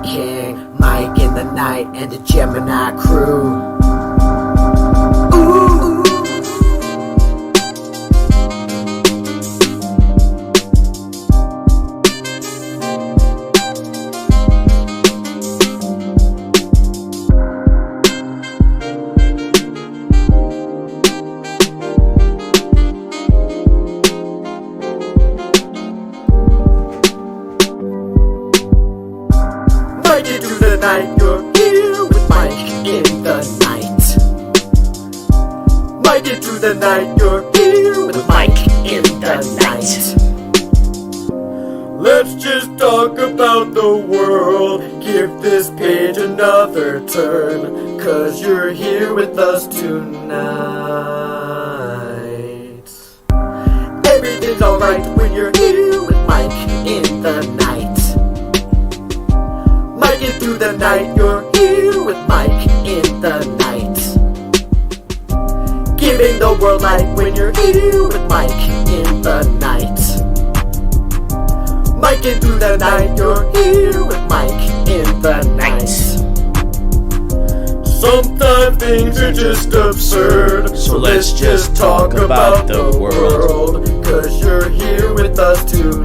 King, Mike in the Night, and the Gemini crew. Ooh. Mike into the night, you're here with Mike in the night. Mike into the night, you're here with Mike in the night. Let's just talk about the world, give this page another turn, 'cause you're here with us tonight. Everything's alright when you're here with Mike in the night. Mike in through the night, you're here with Mike in the night. Giving the world light when you're here with Mike in the night. Mike in through the night, you're here with Mike in the night. Sometimes things are just absurd, so let's just talk about the world, 'cause you're here with us tonight.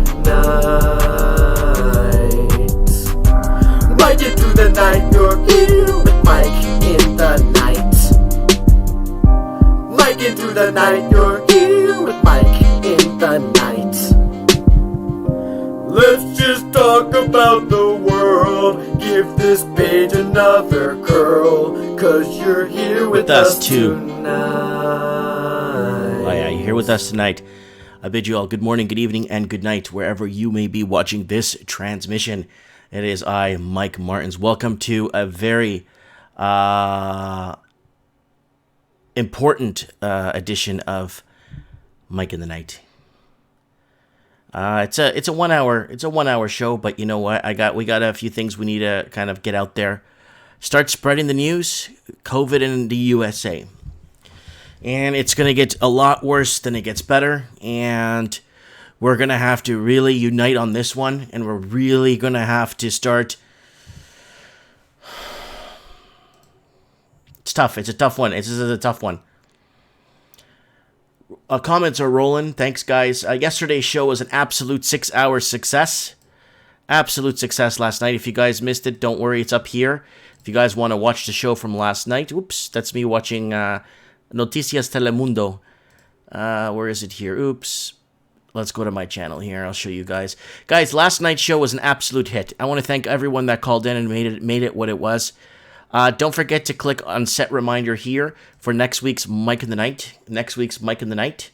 Mike in through the night, you're here with Mike in the night. Mike in through the night, you're here with Mike in the night. Let's just talk about the world, give this page another curl, 'cause you're here with us tonight. Oh yeah, you're here with us tonight. I bid you all good morning, good evening, and good night, wherever you may be watching this transmission. It is I, Mike Martins. Welcome to a very important edition of Mike in the Night. It's a 1 hour show, but you know what? We got a few things we need to kind of get out there. Start spreading the news. COVID in the USA, and it's gonna get a lot worse than it gets better, and we're going to have to really unite on this one, and we're really going to have to start. It's tough. It's a tough one. This is a tough one. Comments are rolling. Thanks, guys. Yesterday's show was an absolute 6-hour success. Absolute success last night. If you guys missed it, don't worry. It's up here. If you guys want to watch the show from last night. Oops, that's me watching Noticias Telemundo. Where is it here? Oops. Let's go to my channel here. I'll show you guys. Guys, last night's show was an absolute hit. I want to thank everyone that called in and made it what it was. Don't forget to click on set reminder here for next week's Mike in the Night. Next week's Mike in the Night.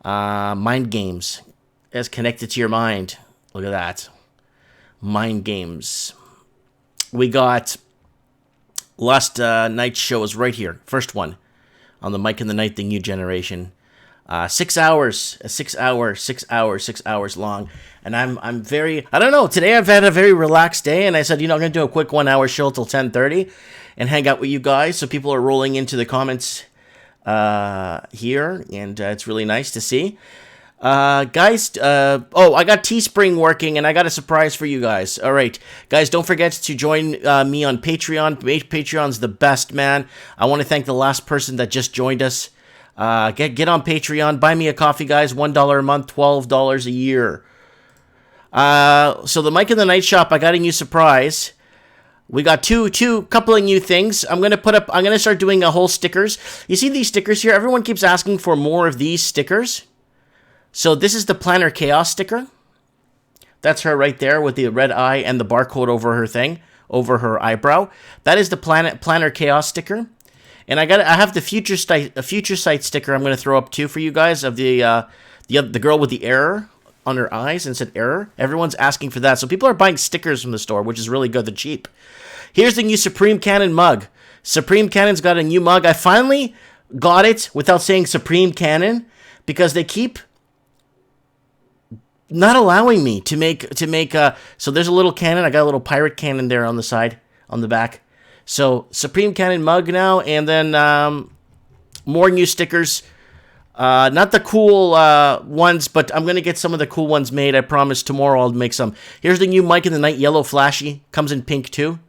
Mind games. It's connected to your mind. Look at that. Mind games. We got last night's show is right here. First one on the Mike in the Night, the new generation. 6 hours, 6 hours long, and I'm very, I don't know, today I've had a very relaxed day, and I said, I'm going to do a quick 1 hour show till 10:30, and hang out with you guys, so people are rolling into the comments, here, and it's really nice to see. Guys, I got Teespring working, and I got a surprise for you guys. All right, guys, don't forget to join me on Patreon. Patreon's the best, man. I want to thank the last person that just joined us. Get on Patreon, buy me a coffee, guys. $1 a month, $12 a year. So the Mike in the Night shop, I got a new surprise. We got couple of new things. I'm gonna start doing a whole stickers. You see these stickers here? Everyone keeps asking for more of these stickers. So this is the Planner Chaos sticker. That's her right there with the red eye and the barcode over her eyebrow. That is the Planner Chaos sticker. And I have the Future Sight sticker I'm going to throw up too for you guys of the girl with the error on her eyes and said error. Everyone's asking for that. So people are buying stickers from the store, which is really good. They're cheap. Here's the new Supreme Cannon mug. Supreme Cannon's got a new mug. I finally got it without saying Supreme Cannon because they keep not allowing me to make so there's a little cannon. I got a little pirate cannon there on the side, on the back. So Supreme Cannon mug now, and then more new stickers. Not the cool ones, but I'm going to get some of the cool ones made. I promise tomorrow I'll make some. Here's the new Mike in the Night, yellow flashy. Comes in pink too.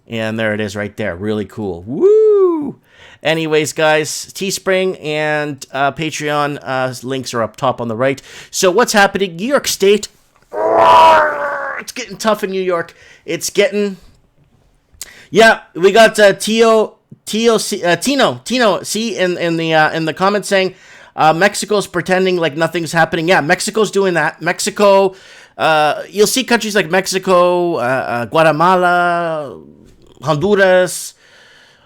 And there it is right there. Really cool. Woo! Anyways, guys, Teespring and Patreon links are up top on the right. So what's happening? New York State. It's getting tough in New York. It's getting... Yeah, we got Tino C in the comments saying Mexico's pretending like nothing's happening. Yeah, Mexico's doing that. Mexico, you'll see countries like Mexico, Guatemala, Honduras.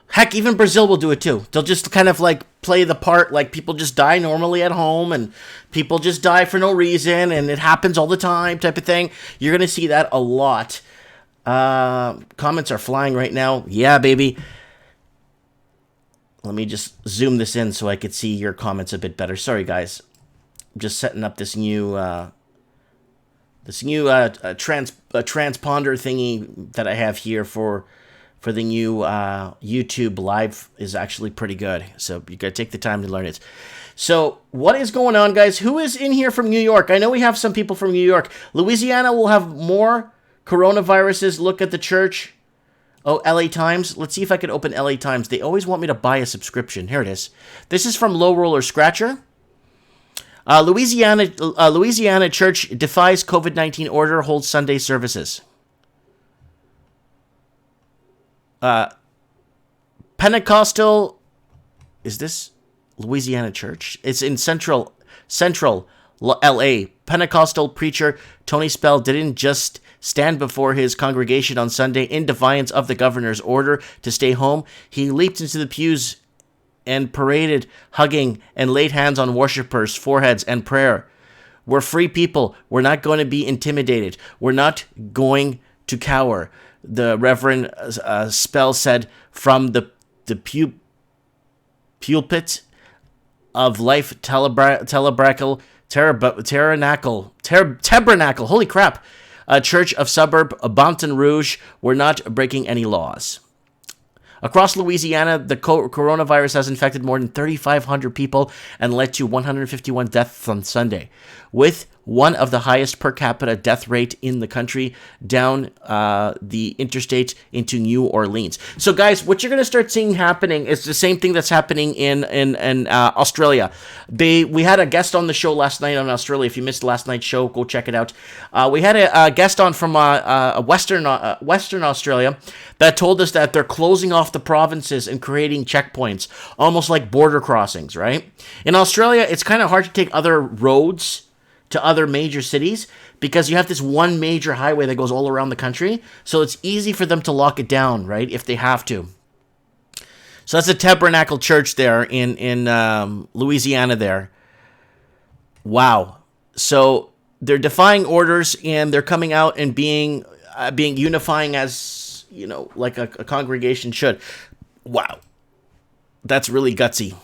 Heck, even Brazil will do it too. They'll just kind of like play the part like people just die normally at home and people just die for no reason and it happens all the time type of thing. You're going to see that a lot. Comments are flying right now. Yeah, baby. Let me just zoom this in so I could see your comments a bit better. Sorry, guys. I'm just setting up this new transponder thingy that I have here for the new YouTube live is actually pretty good. So you gotta take the time to learn it. So what is going on, guys? Who is in here from New York? I know we have some people from New York. Louisiana will have more coronaviruses. Look at the church. Oh, LA Times. Let's see if I can open LA Times. They always want me to buy a subscription. Here it is. This is from Low Roller Scratcher. Louisiana church defies COVID-19 order, holds Sunday services. Pentecostal. Is this Louisiana church? It's in Central LA. Pentecostal preacher Tony Spell didn't just stand before his congregation on Sunday in defiance of the governor's order to stay home. He leaped into the pews and paraded, hugging, and laid hands on worshipers' foreheads and prayer. We're free people. We're not going to be intimidated. We're not going to cower. The Reverend Spell said from the pulpit of Life Tabernacle, holy crap, a church of suburb Baton Rouge. We're not breaking any laws. Across Louisiana, the coronavirus has infected more than 3,500 people and led to 151 deaths on Sunday, with one of the highest per capita death rate in the country down the interstate into New Orleans. So, guys, what you're going to start seeing happening is the same thing that's happening in Australia. We had a guest on the show last night on Australia. If you missed last night's show, go check it out. We had a guest on from Western Australia that told us that they're closing off the provinces and creating checkpoints, almost like border crossings, right? In Australia, it's kind of hard to take other roads to other major cities because you have this one major highway that goes all around the country. So it's easy for them to lock it down, right, if they have to. So that's a Tabernacle Church there in Louisiana there. Wow. So they're defying orders and they're coming out and being unifying as, you know, like a congregation should. Wow. That's really gutsy.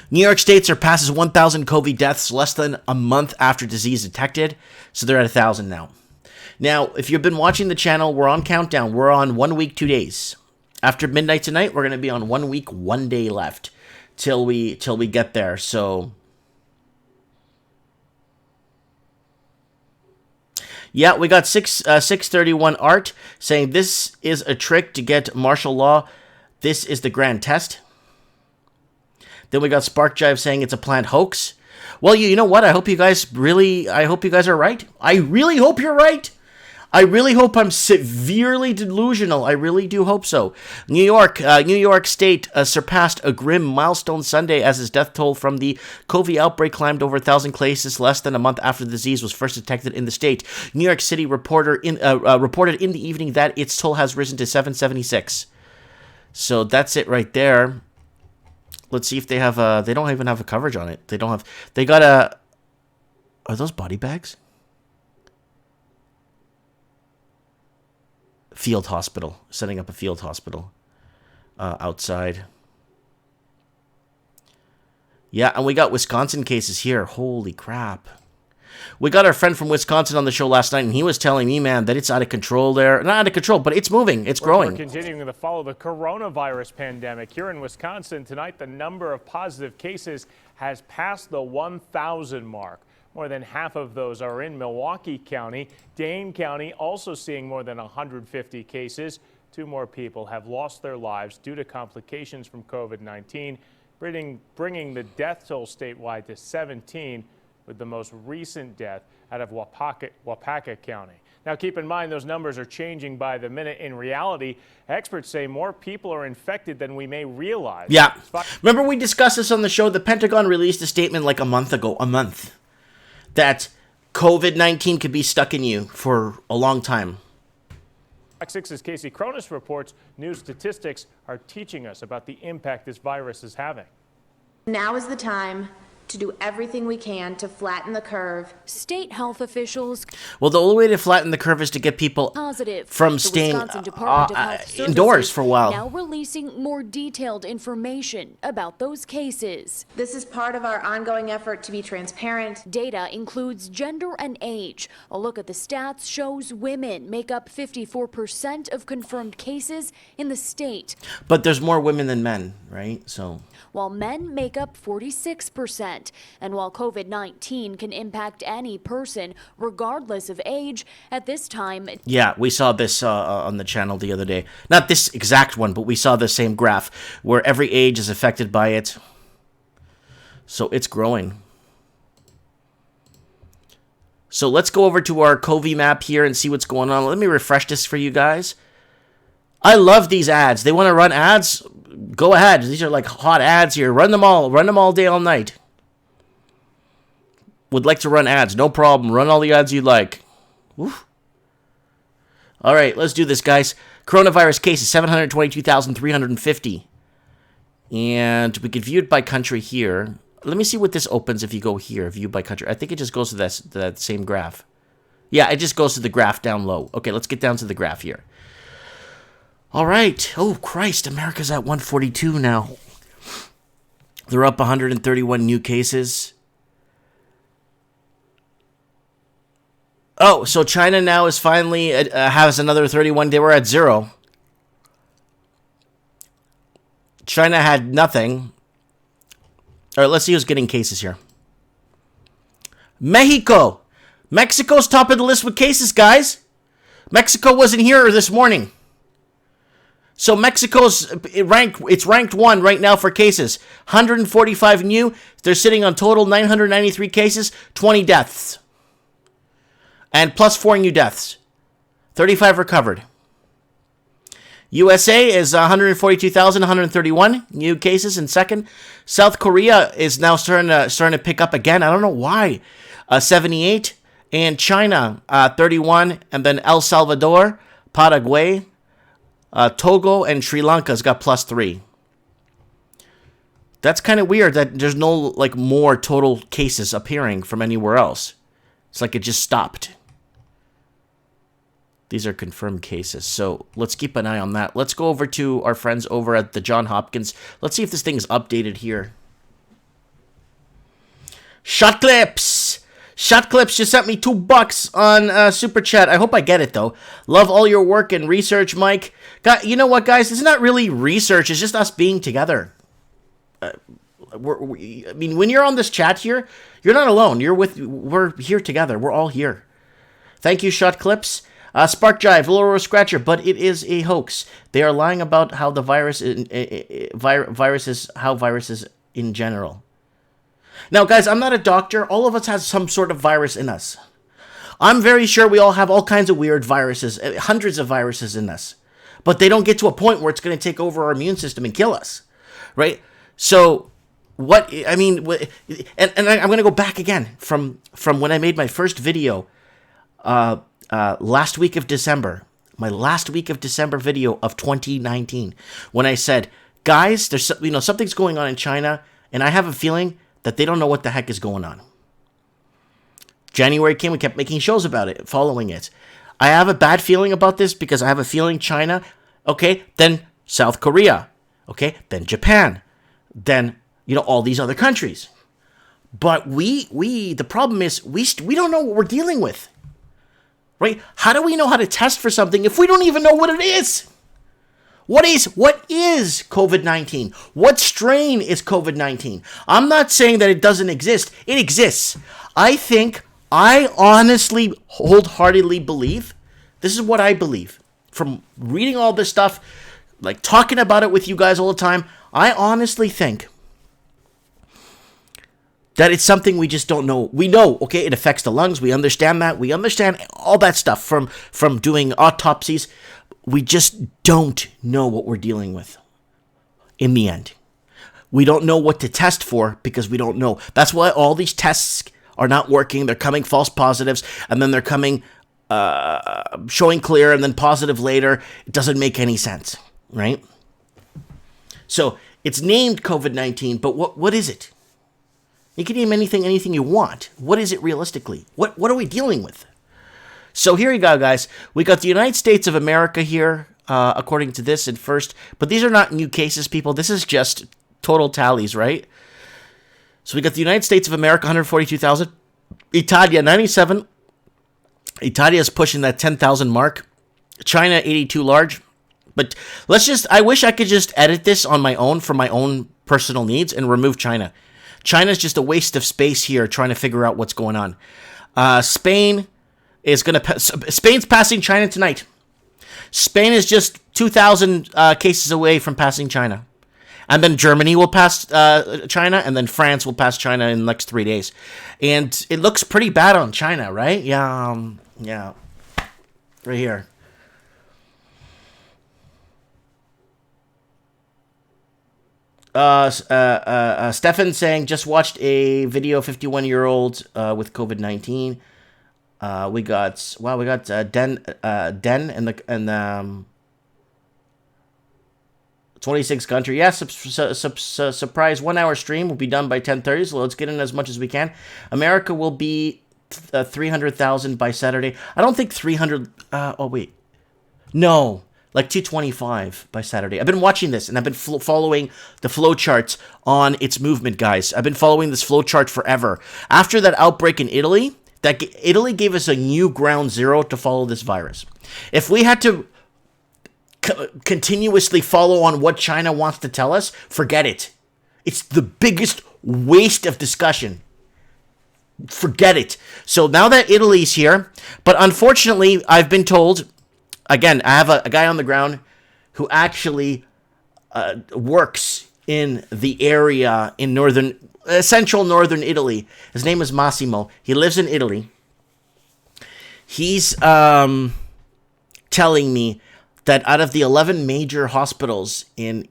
New York State surpasses 1,000 COVID deaths less than a month after disease detected. So they're at 1,000 now. Now, if you've been watching the channel, we're on countdown. We're on 1 week, 2 days. After midnight tonight, we're going to be on 1 week, 1 day left till we get there. So, yeah, we got 631 Art saying this is a trick to get martial law. This is the grand test. Then we got Spark Jive saying it's a planned hoax. Well, you know what? I hope you guys are right. I really hope you're right. I really hope I'm severely delusional. I really do hope so. New York State surpassed a grim milestone Sunday as its death toll from the COVID outbreak climbed over 1,000 cases less than a month after the disease was first detected in the state. New York City reported in the evening that its toll has risen to 776. So that's it right there. Let's see if they have they don't even have a coverage on it. They got a, are those body bags? Field hospital, setting up a field hospital outside. Yeah, and we got Wisconsin cases here. Holy crap. We got our friend from Wisconsin on the show last night, and he was telling me, man, that it's out of control there. Not out of control, but it's moving. It's growing. We're continuing to follow the coronavirus pandemic. Here in Wisconsin tonight, the number of positive cases has passed the 1,000 mark. More than half of those are in Milwaukee County. Dane County also seeing more than 150 cases. 2 more people have lost their lives due to complications from COVID-19, bringing the death toll statewide to 17, with the most recent death out of Waupaca County. Now, keep in mind, those numbers are changing by the minute. In reality, experts say more people are infected than we may realize. Yeah. Remember we discussed this on the show? The Pentagon released a statement like a month, that COVID-19 could be stuck in you for a long time. Fox 6's Casey Cronus reports new statistics are teaching us about the impact this virus is having. Now is the time to do everything we can to flatten the curve. State health officials. Well, the only way to flatten the curve is to get people positive from staying indoors for a while. Now releasing more detailed information about those cases. This is part of our ongoing effort to be transparent. Data includes gender and age. A look at the stats shows women make up 54% of confirmed cases in the state. But there's more women than men, right? So, while men make up 46%. And while COVID-19 can impact any person, regardless of age, at this time... Yeah, we saw this on the channel the other day. Not this exact one, but we saw the same graph where every age is affected by it. So it's growing. So let's go over to our COVID map here and see what's going on. Let me refresh this for you guys. I love these ads. They want to run ads? Go ahead. These are like hot ads here. Run them all day, all night. Would like to run ads. No problem. Run all the ads you like. Oof. All right, let's do this, guys. Coronavirus cases, 722,350. And we can view it by country here. Let me see what this opens if you go here, view by country. I think it just goes to that same graph. Yeah, it just goes to the graph down low. Okay, let's get down to the graph here. All right. Oh, Christ. America's at 142 now. They're up 131 new cases. Oh, so China now is finally has another 31. They were at 0. China had nothing. All right, let's see who's getting cases here. Mexico. Mexico's top of the list with cases, guys. Mexico wasn't here this morning. So Mexico's ranked 1 right now for cases. 145 new. They're sitting on total 993 cases, 20 deaths. And plus 4 new deaths. 35 recovered. USA is 142,131 new cases in second. South Korea is now starting to pick up again. I don't know why. 78. And China, 31. And then El Salvador, Paraguay, Togo, and Sri Lanka's got plus 3. That's kind of weird that there's no more total cases appearing from anywhere else. It's like it just stopped. These are confirmed cases, so let's keep an eye on that. Let's go over to our friends over at the Johns Hopkins. Let's see if this thing is updated here. Shot Clips! Shot Clips just sent me $2 on Super Chat. I hope I get it, though. Love all your work and research, Mike. God, you know what, guys? It's not really research. It's just us being together. I mean, when you're on this chat here, you're not alone. We're here together. We're all here. Thank you, Shot Clips. Spark Jive, Laurel Scratcher, but it is a hoax. They are lying about how the viruses in general. Now, guys, I'm not a doctor. All of us has some sort of virus in us. I'm very sure we all have all kinds of weird viruses, hundreds of viruses in us. But they don't get to a point where it's going to take over our immune system and kill us, right? So, I'm going to go back again from when I made my first video, last week of December, my last week of December video of 2019, when I said, guys, there's something's going on in China, and I have a feeling that they don't know what the heck is going on. January came, we kept making shows about it, following it. I have a bad feeling about this because I have a feeling China, okay, then South Korea, okay, then Japan, then, all these other countries. But the problem is we don't know what we're dealing with, right? How do we know how to test for something if we don't even know what it is? What is COVID-19? What strain is COVID-19? I'm not saying that it doesn't exist. It exists. I honestly, wholeheartedly believe, this is what I believe, from reading all this stuff, like talking about it with you guys all the time, I honestly think that it's something we just don't know. We know, okay, it affects the lungs. We understand that. We understand all that stuff from doing autopsies. We just don't know what we're dealing with in the end. We don't know what to test for because we don't know. That's why all these tests are not working. They're coming false positives, and then they're coming showing clear and then positive later. It doesn't make any sense, right? So it's named COVID-19, but what is it? You can name anything you want. What is it realistically? What are we dealing with? So here you go, guys. We got the United States of America here, according to this at first. But these are not new cases, people. This is just total tallies, right? So we got the United States of America, 142,000. Italia, 97. Italia is pushing that 10,000 mark. China, 82 large. But I wish I could just edit this on my own for my own personal needs and remove China. China's just a waste of space here trying to figure out what's going on. Spain is Spain's passing China tonight. Spain is just 2,000 cases away from passing China. And then Germany will pass China, and then France will pass China in the next 3 days. And it looks pretty bad on China, right? Yeah. Right here. Stefan saying, just watched a video, 51-year-old with COVID-19. We got Den and the 26 country. Yeah, surprise 1 hour stream will be done by 10:30. So let's get in as much as we can. America will be 300,000 by Saturday. I don't think 300. No, like 225 by Saturday. I've been watching this and I've been following the flow charts on its movement, guys. I've been following this flow chart forever. After that outbreak in Italy, Italy gave us a new ground zero to follow this virus. If we had to continuously follow on what China wants to tell us, forget it. It's the biggest waste of discussion. Forget it. So now that Italy's here, but unfortunately, I've been told, again, I have a guy on the ground who actually works in the area in central northern Italy. His name is Massimo. He lives in Italy. He's telling me that out of the 11 major hospitals in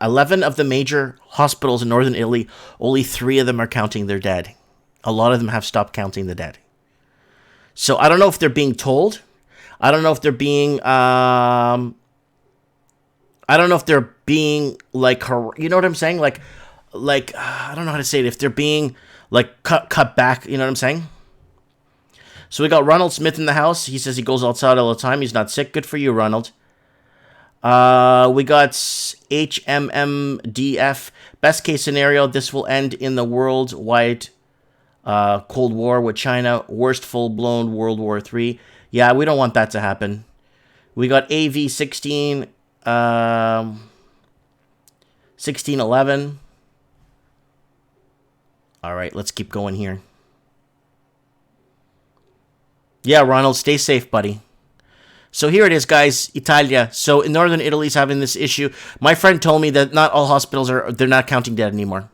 11 of the major hospitals in northern Italy, only 3 of them are counting their dead. A lot of them have stopped counting the dead. So I don't know if they're being told. I don't know if they're being like, you know what I'm saying? Like I don't know how to say it. If they're being like cut back, you know what I'm saying? So we got Ronald Smith in the house. He says he goes outside all the time. He's not sick. Good for you, Ronald. We got HMMDF. Best case scenario, this will end in the worldwide Cold War with China. Worst full-blown World War III. Yeah, we don't want that to happen. We got AV16, 1611. All right, let's keep going here. Yeah, Ronald, stay safe, buddy. So here it is, guys, Italia. So in northern Italy's having this issue. My friend told me that not all hospitals they're not counting dead anymore.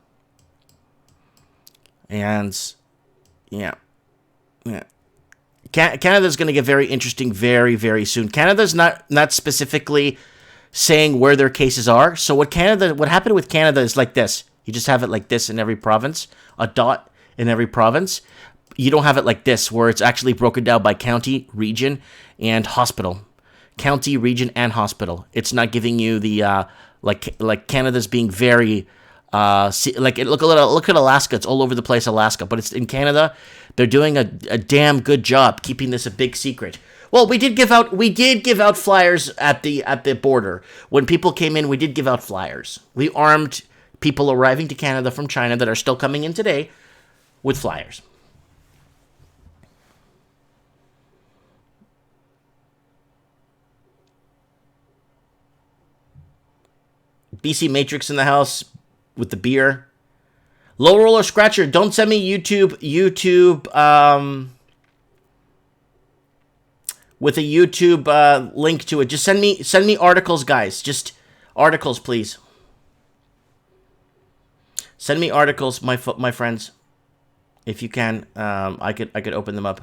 And yeah. Canada's going to get very interesting very, very soon. Canada's not specifically saying where their cases are. So what happened with Canada is like this. You just have it like this in every province, a dot in every province. You don't have it like this, where it's actually broken down by county, region, and hospital. County, region, and hospital. It's not giving you the like Canada's being very look at Alaska. It's all over the place, Alaska. But it's in Canada. They're doing a damn good job keeping this a big secret. Well, we did give out flyers at the border when people came in. We did give out flyers. We armed people arriving to Canada from China that are still coming in today. with flyers. BC Matrix in the house with the beer. Low Roller Scratcher, don't send me YouTube with a YouTube link to it. Just send me articles, guys. Just articles, please. Send me articles, my friends, if you can. I could open them up.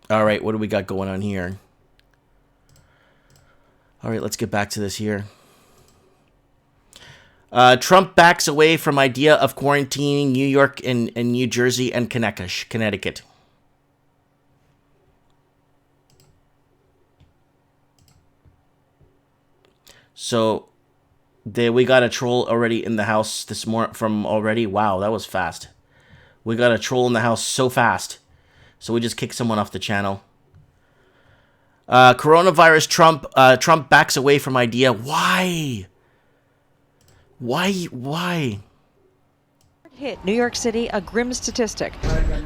All right, what do we got going on here? All right, let's get back to this here. Trump backs away from idea of quarantining New York and New Jersey and Connecticut. So, we got a troll already in the house this morning from already. Wow, that was fast. We got a troll in the house so fast. So we just kicked someone off the channel. Coronavirus Trump backs away from idea. Why? Hit New York City a grim statistic.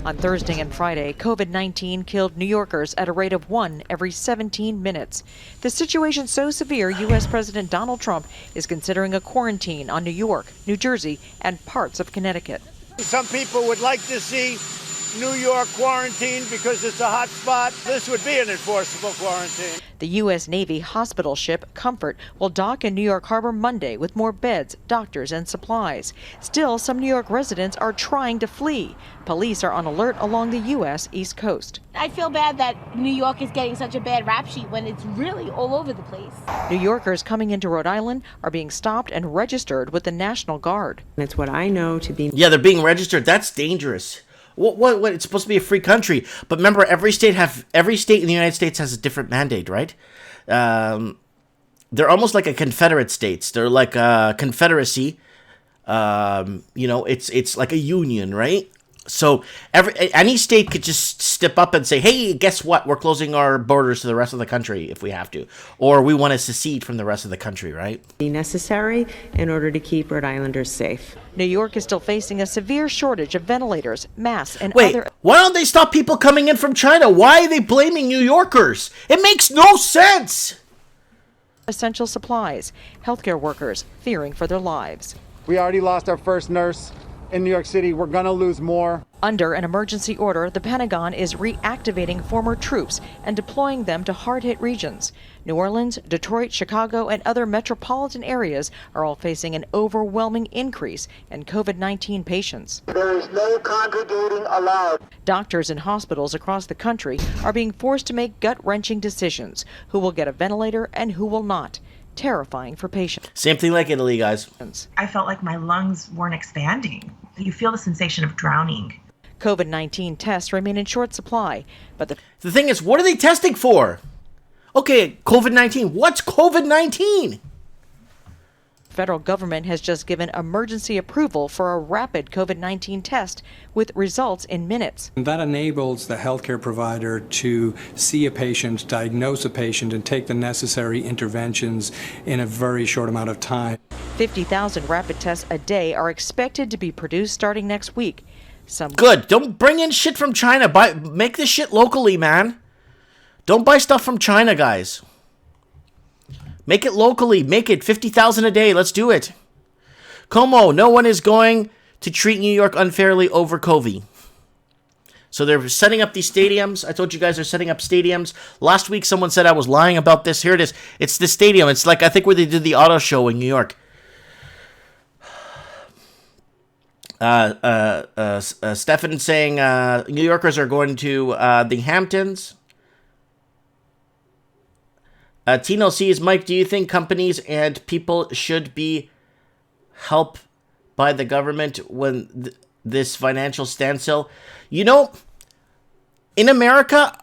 On Thursday and Friday, COVID-19 killed New Yorkers at a rate of 1 every 17 minutes. The situation so severe, U.S. President Donald Trump is considering a quarantine on New York, New Jersey, and parts of Connecticut. Some people would like to see New York quarantined because it's a hot spot. This would be an enforceable quarantine. The U.S. Navy hospital ship Comfort will dock in New York Harbor Monday with more beds, doctors, and supplies. Still, some New York residents are trying to flee. Police are on alert along the U.S. East Coast. I feel bad that New York is getting such a bad rap sheet when it's really all over the place. New Yorkers coming into Rhode Island are being stopped and registered with the National Guard. It's what I know to be... Yeah, they're being registered. That's dangerous. What? It's supposed to be a free country, but remember, every state in the United States has a different mandate, right? They're almost like a confederate states. They're like a confederacy. It's like a union, right? So any state could just step up and say, "Hey, guess what? We're closing our borders to the rest of the country if we have to, or we want to secede from the rest of the country," right? Be necessary in order to keep Rhode Islanders safe. New York is still facing a severe shortage of ventilators, masks, and Wait, why don't they stop people coming in from China? Why are they blaming New Yorkers? It makes no sense. Essential supplies, healthcare workers fearing for their lives. We already lost our first nurse in New York City. We're going to lose more. Under an emergency order, the Pentagon is reactivating former troops and deploying them to hard-hit regions. New Orleans, Detroit, Chicago, and other metropolitan areas are all facing an overwhelming increase in COVID-19 patients. There is no congregating allowed. Doctors in hospitals across the country are being forced to make gut-wrenching decisions: who will get a ventilator and who will not. Terrifying for patients. Same thing like Italy, guys. I felt like my lungs weren't expanding. You feel the sensation of drowning. COVID-19 tests remain in short supply, but the thing is, what are they testing for? Okay, COVID-19. What's COVID-19? Federal government has just given emergency approval for a rapid COVID-19 test with results in minutes. And that enables the healthcare provider to see a patient, diagnose a patient, and take the necessary interventions in a very short amount of time. 50,000 rapid tests a day are expected to be produced starting next week. Good. Don't bring in shit from China. Make this shit locally, man. Don't buy stuff from China, guys. Make it locally. Make it 50,000 a day. Let's do it. Como, no one is going to treat New York unfairly over COVID. So they're setting up these stadiums. I told you guys they're setting up stadiums. Last week someone said I was lying about this. Here it is. It's the stadium. It's like, I think, where they did the auto show in New York. Stefan saying New Yorkers are going to the Hamptons. Tino sees, Mike, do you think companies and people should be helped by the government when this financial standstill? You know, in America,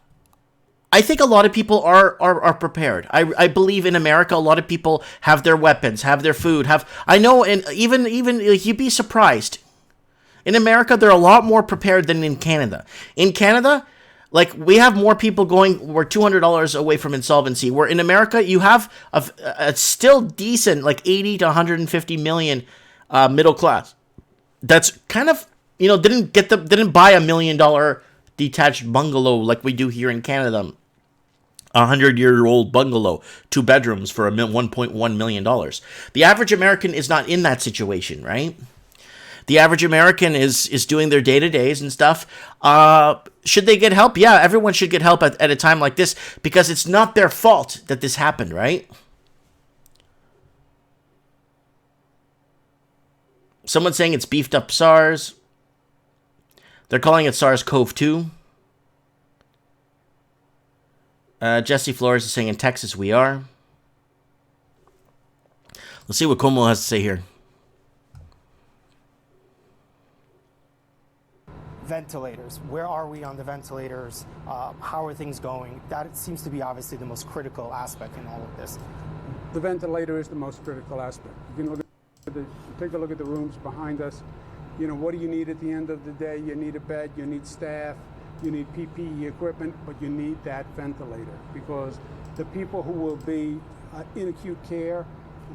I think a lot of people are prepared. I believe in America, a lot of people have their weapons, have their food, I know, and even you'd be surprised. In America, they're a lot more prepared than in Canada. In Canada, Like, we have more people we're $200 away from insolvency. Where in America, you have a still decent, like 80 to 150 million middle class. That's kind of, didn't buy $1 million detached bungalow like we do here in Canada. 100-year-old bungalow, 2 bedrooms for $1.1 million. The average American is not in that situation, right? The average American is doing their day-to-days and stuff. Should they get help? Yeah, everyone should get help at a time like this, because it's not their fault that this happened, right? Someone's saying it's beefed up SARS. They're calling it SARS-CoV-2. Jesse Flores is saying in Texas we are. Let's see what Como has to say here. Ventilators. Where are we on the ventilators? How are things going? That seems to be obviously the most critical aspect in all of this. The ventilator is the most critical aspect. You can take a look at the rooms behind us. What do you need at the end of the day? You need a bed, you need staff, you need PPE equipment, but you need that ventilator, because the people who will be in acute care,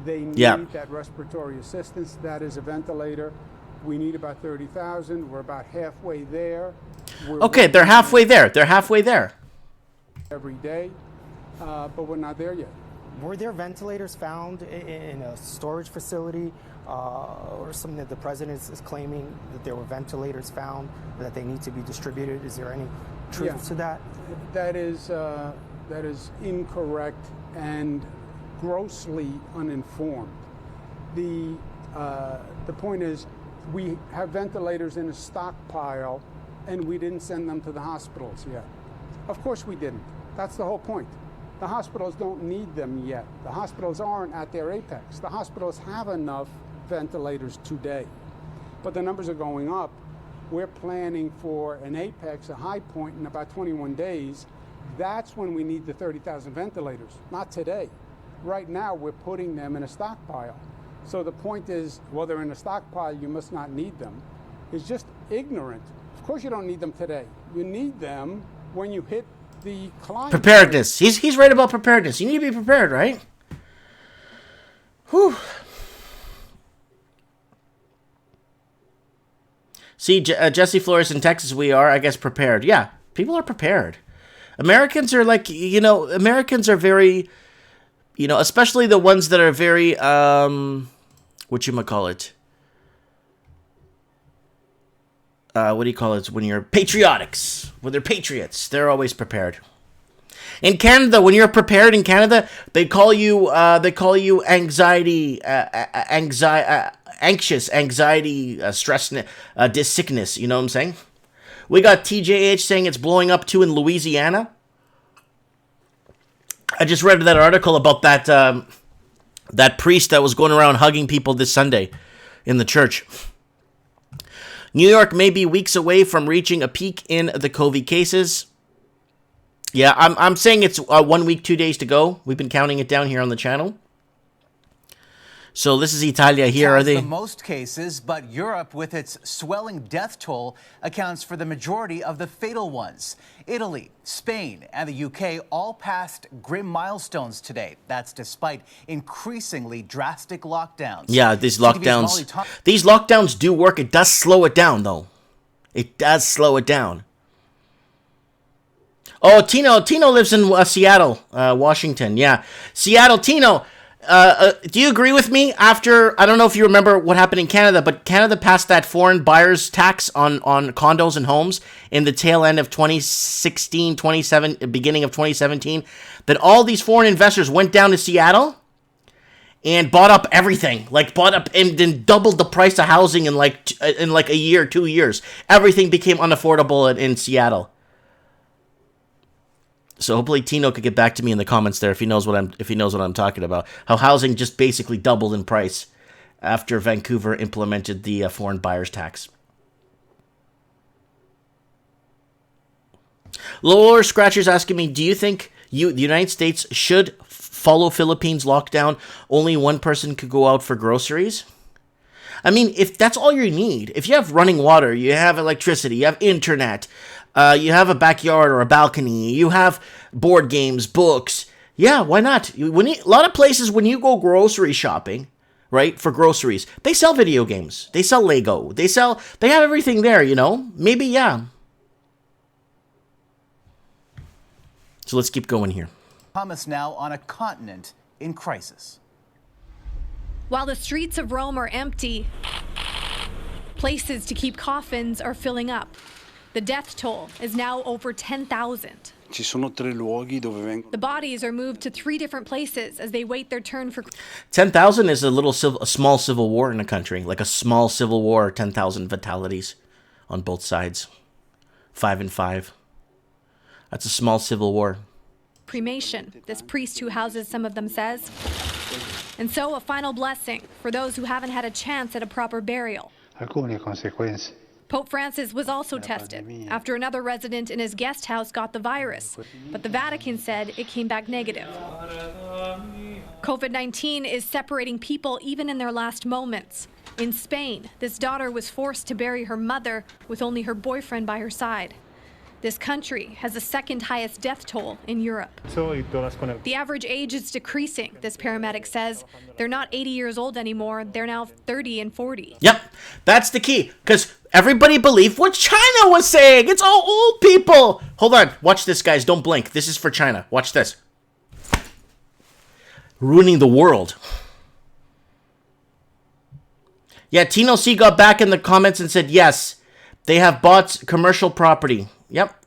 they need that respiratory assistance. That is a ventilator. We need about 30,000. We're about halfway there. Okay, they're halfway there. They're halfway there. Every day, but we're not there yet. Were there ventilators found in a storage facility or something that the president is claiming that there were ventilators found, that they need to be distributed? Is there any truth to that? That is incorrect and grossly uninformed. The point is, we have ventilators in a stockpile, and we didn't send them to the hospitals yet. Of course we didn't. That's the whole point. The hospitals don't need them yet. The hospitals aren't at their apex. The hospitals have enough ventilators today, but the numbers are going up. We're planning for an apex, a high point in about 21 days. That's when we need the 30,000 ventilators, not today. Right now, we're putting them in a stockpile. So the point is, well, they're in a stockpile, you must not need them. It's just ignorant. Of course you don't need them today. You need them when you hit the climate. Preparedness. He's right about preparedness. You need to be prepared, right? Whew. See, Jesse Flores in Texas, we are, I guess, prepared. Yeah, people are prepared. Americans are like, Americans are very, especially the ones that are very, whatchamacallit? What do you call it when you're patriotics? When they're patriots, they're always prepared. In Canada, when you're prepared in Canada, they call you anxiety, anxious, anxiety, stress, sickness. You know what I'm saying? We got TJH saying it's blowing up too in Louisiana. I just read that article about that priest that was going around hugging people this Sunday in the church. New York may be weeks away from reaching a peak in the COVID cases. Yeah, I'm saying it's 1 week, 2 days to go. We've been counting it down here on the channel. So this is Italia here. Are they the most cases, but Europe, with its swelling death toll, accounts for the majority of the fatal ones. Italy, Spain, and the UK all passed grim milestones today. That's despite increasingly drastic lockdowns. Yeah, these lockdowns do work. It does slow it down, though. It does slow it down. Oh, Tino lives in Seattle, Washington. Yeah, Seattle, Tino. Do you agree with me? After, I don't know if you remember what happened in Canada, but Canada passed that foreign buyers tax on condos and homes in the tail end of 2016, beginning of 2017. That all these foreign investors went down to Seattle and bought up everything, bought up and then doubled the price of housing in like a year, 2 years. Everything became unaffordable in Seattle. So hopefully Tino could get back to me in the comments there if he knows what I'm talking about. How housing just basically doubled in price after Vancouver implemented the foreign buyers tax. Lower Scratcher's asking me, do you think the United States should follow Philippines lockdown? Only one person could go out for groceries? I mean, if that's all you need, if you have running water, you have electricity, you have internet, You have a backyard or a balcony. You have board games, books. Yeah, why not? A lot of places, when you go grocery shopping, right, for groceries, they sell video games. They sell Lego. They have everything there, you know? Maybe, yeah. So let's keep going here. Thomas now on a continent in crisis. While the streets of Rome are empty, places to keep coffins are filling up. The death toll is now over 10,000. The bodies are moved to 3 different places as they wait their turn for... 10,000 is a small civil war in a country. Like a small civil war, 10,000 fatalities on both sides. 5 and 5. That's a small civil war. Cremation, this priest who houses some of them says. And so a final blessing for those who haven't had a chance at a proper burial. Pope Francis was also tested after another resident in his guest house got the virus, but the Vatican said it came back negative. COVID-19 is separating people even in their last moments. In Spain, this daughter was forced to bury her mother with only her boyfriend by her side. This country has the 2nd highest death toll in Europe. The average age is decreasing, this paramedic says. They're not 80 years old anymore. They're now 30 and 40. Yep, that's the key. Because everybody believed what China was saying. It's all old people. Hold on. Watch this, guys. Don't blink. This is for China. Watch this. Ruining the world. Yeah, Tino C got back in the comments and said, yes, they have bought commercial property. Yep.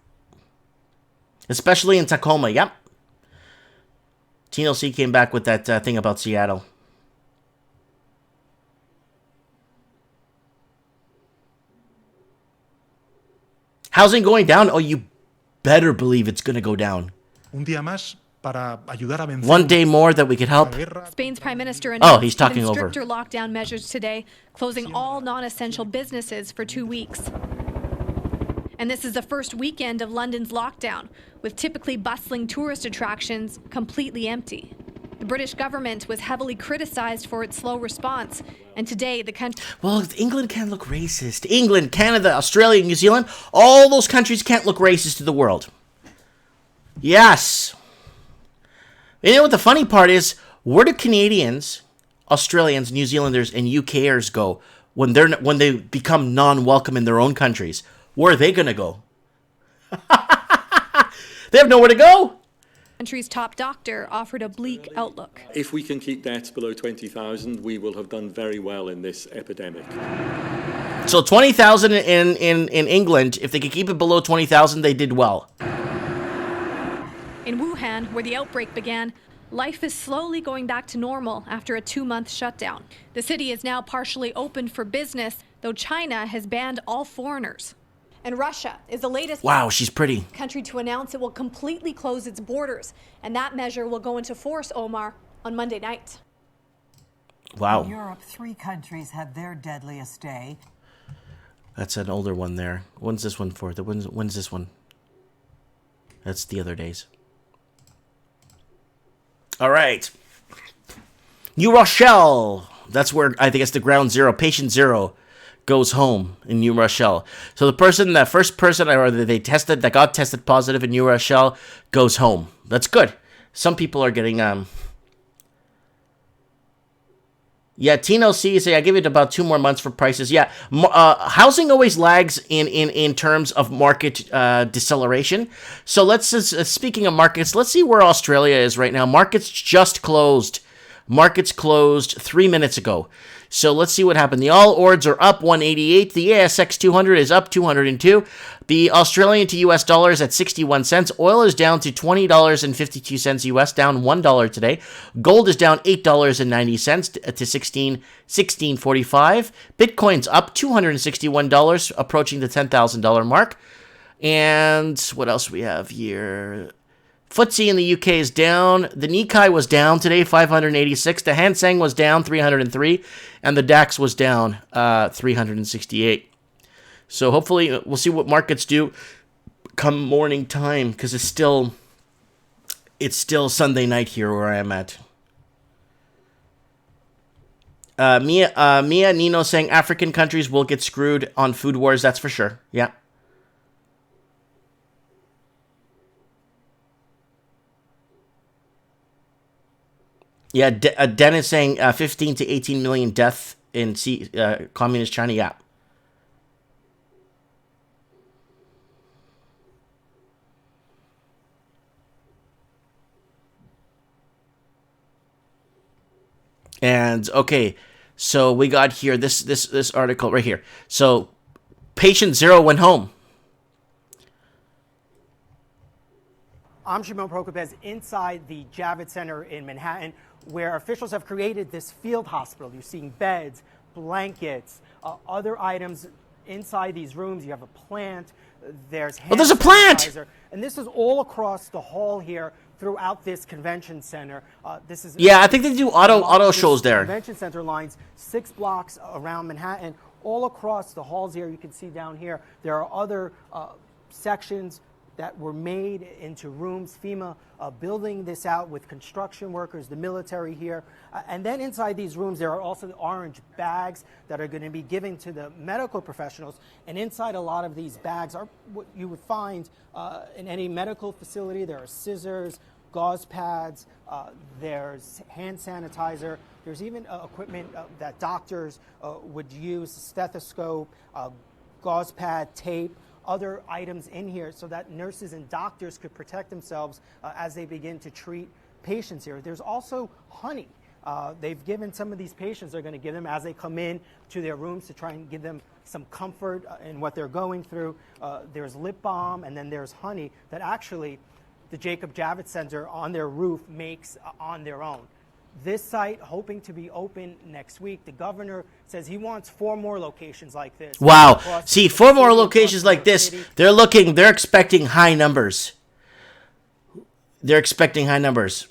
Especially in Tacoma. Yep. Tino C came back with that thing about Seattle. Housing going down? Oh, you better believe it's going to go down. One day more that we could help. Spain's prime minister announced he's talking even over. stricter lockdown measures today, closing all non-essential businesses for 2 weeks. And this is the first weekend of London's lockdown, with typically bustling tourist attractions completely empty. The British government was heavily criticized for its slow response, and today the country... Well, England can't look racist. England, Canada, Australia, New Zealand, all those countries can't look racist to the world. Yes. You know what the funny part is? Where do Canadians, Australians, New Zealanders, and UKers go when they become non-welcome in their own countries? Where are they going to go? They have nowhere to go. Country's top doctor offered a bleak outlook. If we can keep deaths below 20,000, we will have done very well in this epidemic. So 20,000 in England, if they could keep it below 20,000, they did well. In Wuhan, where the outbreak began, life is slowly going back to normal after a 2-month shutdown. The city is now partially opened for business, though China has banned all foreigners. And Russia is the latest she's pretty. country to announce it will completely close its borders. And that measure will go into force, Omar, on Monday night. Wow. In Europe, 3 countries had their deadliest day. That's an older one there. When's this one for? When's this one? That's the other days. All right. New Rochelle. That's where I think it's the ground zero. Patient 0 goes home in New Rochelle. So the first person that got tested positive in New Rochelle goes home. That's good. Some people are getting Yeah, Tino C say I give it about 2 more months for prices. Yeah, housing always lags in terms of market deceleration. So let's speaking of markets, let's see where Australia is right now. Markets just closed. Markets closed 3 minutes ago. So let's see what happened. The All Ords are up 188. The ASX 200 is up 202. The Australian to US dollar is at 61 cents. Oil is down to $20.52 US, down $1 today. Gold is down $8.90 to 16.45. Bitcoin's up $261, approaching the $10,000 mark. And what else we have here? FTSE in the UK is down. The Nikkei was down today, 586. The Hang Seng was down, 303. And the DAX was down, 368. So hopefully we'll see what markets do come morning time, because it's still Sunday night here where I'm at. Mia Nino saying African countries will get screwed on food wars. That's for sure. Yeah. Yeah, Den is saying 15 to 18 million death in communist China. Yeah. And okay, so we got here this article right here. So patient 0 went home. I'm Shimon Prokopez inside the Javits Center in Manhattan, where officials have created this field hospital. You're seeing beds, blankets, other items inside these rooms. You have a plant. There's hand there's a plant! sanitizer. And this is all across the hall here throughout this convention center. This is I think they do auto shows there. Convention center lines 6 blocks around Manhattan, all across the halls here. You can see down here there are other sections that were made into rooms. FEMA building this out with construction workers, the military here. And then inside these rooms, there are also the orange bags that are going to be given to the medical professionals. And inside a lot of these bags are what you would find in any medical facility. There are scissors, gauze pads, there's hand sanitizer. There's even equipment that doctors would use, stethoscope, gauze pad, tape, other items in here so that nurses and doctors could protect themselves as they begin to treat patients here. There's also honey. They've given some of these patients, they're going to give them as they come in to their rooms to try and give them some comfort in what they're going through. There's lip balm, and then there's honey that actually the Jacob Javits Center on their roof makes on their own. This site hoping to be open next week. The governor says he wants 4 more locations like this. Wow. See, 4 more locations like this. They're expecting high numbers. They're expecting high numbers.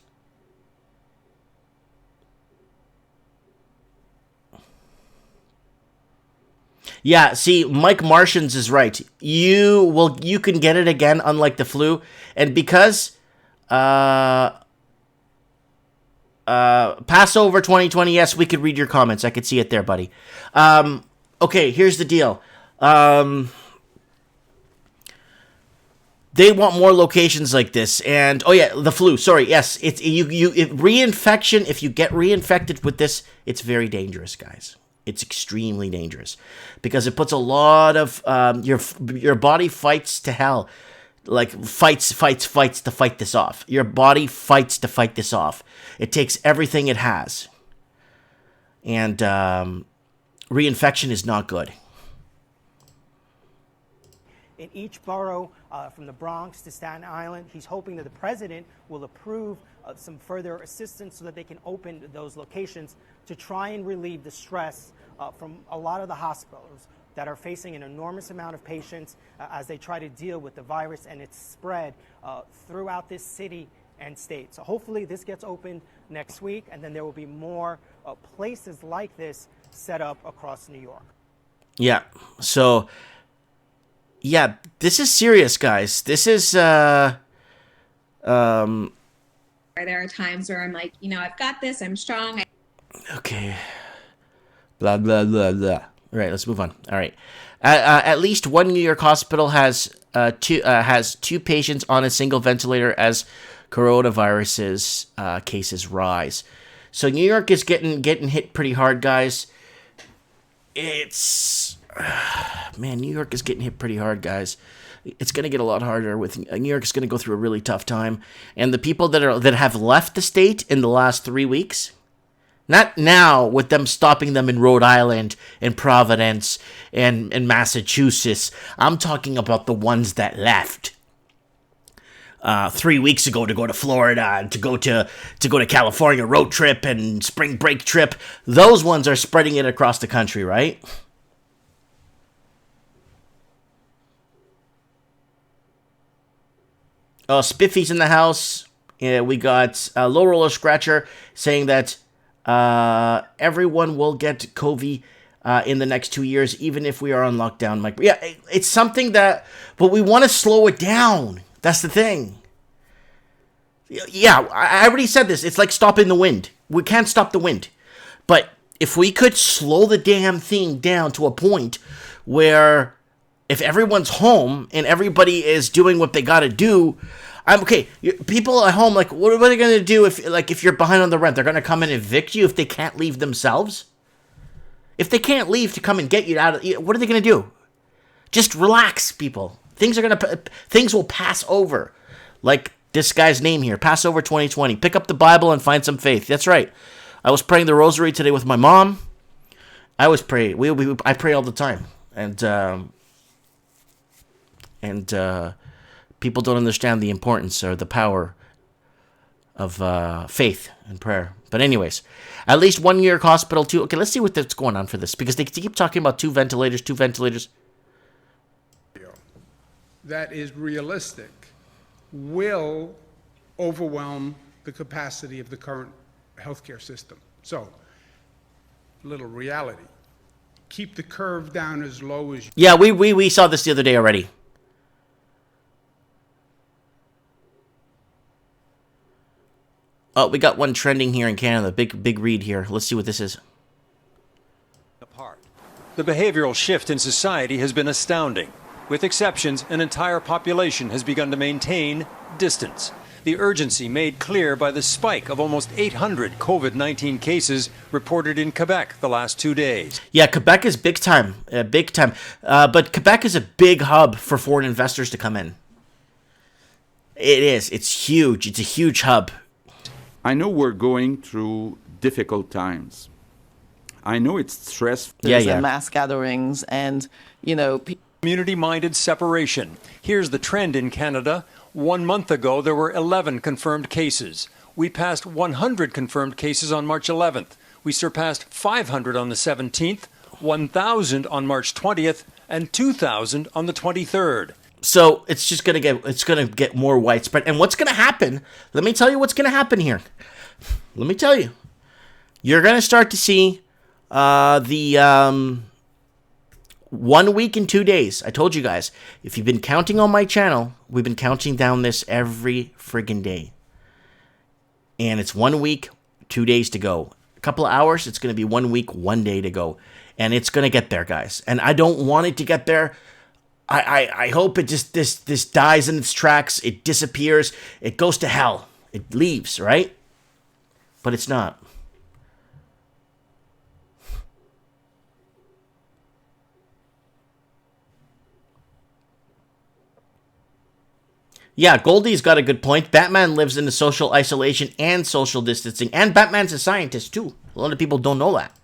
Yeah, see, Mike Martians is right. You can get it again, unlike the flu. And because Passover 2020, yes, we could read your comments. I could see it there, buddy. Okay, here's the deal. They want more locations like this. And, oh yeah, the flu. Sorry, yes. Reinfection, if you get reinfected with this, it's very dangerous, guys. It's extremely dangerous. Because it puts a lot of, your body fights to hell. Like, fights to fight this off. Your body fights to fight this off. It takes everything it has. And reinfection is not good. In each borough, from the Bronx to Staten Island, he's hoping that the president will approve some further assistance so that they can open those locations to try and relieve the stress from a lot of the hospitals that are facing an enormous amount of patients as they try to deal with the virus and its spread throughout this city and state. So hopefully this gets opened next week, and then there will be more places like this set up across New York. Yeah, so, yeah, this is serious, guys. This is, There are times where I'm like, I've got this, I'm strong. Okay. Blah, blah, blah, blah. All right, let's move on. All right. At least one New York hospital has 2 patients on a single ventilator as coronavirus cases rise. So New York is getting hit pretty hard, guys. Man, New York is getting hit pretty hard, guys. It's going to get a lot harder. New York is going to go through a really tough time. And the people that have left the state in the last 3 weeks, not now with them stopping them in Rhode Island and Providence and Massachusetts. I'm talking about the ones that left 3 weeks ago to go to Florida and to go to California road trip and spring break trip. Those ones are spreading it across the country, right? Oh, Spiffy's in the house. Yeah, we got Low Roller Scratcher saying that everyone will get COVID in the next 2 years, even if we are on lockdown, Mike. Yeah, it's something that, but we want to slow it down. That's the thing. Yeah, I already said this. It's like stopping the wind. We can't stop the wind. But if we could slow the damn thing down to a point where if everyone's home and everybody is doing what they got to do, I'm okay. People at home, like, what are they going to do if you're behind on the rent? They're going to come and evict you if they can't leave themselves? If they can't leave to come and get you out of, what are they going to do? Just relax, people. Things will pass over. Like this guy's name here, Passover 2020. Pick up the Bible and find some faith. That's right. I was praying the rosary today with my mom. I was praying. I pray all the time. And people don't understand the importance or the power of faith and prayer. But anyways, at least 1 year hospital, too. Okay, let's see what's going on for this, because they keep talking about two ventilators. That is realistic will overwhelm the capacity of the current healthcare system. So, little reality. Keep the curve down as low as you. Yeah, we saw this the other day already. Oh, we got one trending here in Canada. Big read here. Let's see what this is. The behavioral shift in society has been astounding. With exceptions, an entire population has begun to maintain distance. The urgency made clear by the spike of almost 800 COVID-19 cases reported in Quebec the last 2 days. Yeah, Quebec is big time. But Quebec is a big hub for foreign investors to come in. It is. It's huge. It's a huge hub. I know we're going through difficult times. I know it's stressful. There's mass gatherings and, Community-minded separation. Here's the trend in Canada. 1 month ago, there were 11 confirmed cases. We passed 100 confirmed cases on March 11th. We surpassed 500 on the 17th, 1,000 on March 20th, and 2,000 on the 23rd. So it's gonna get more widespread. And what's gonna happen? Let me tell you what's gonna happen here. Let me tell you. You're gonna start to see the 1 week and 2 days. I told you guys, if you've been counting on my channel, we've been counting down this every friggin' day. And it's 1 week, 2 days to go. A couple of hours, it's gonna be 1 week, 1 day to go. And it's gonna get there, guys. And I don't want it to get there. I hope it just this dies in its tracks. It disappears. It goes to hell. It leaves, right? But it's not. Yeah, Goldie's got a good point. Batman lives in the social isolation and social distancing. And Batman's a scientist, too. A lot of people don't know that.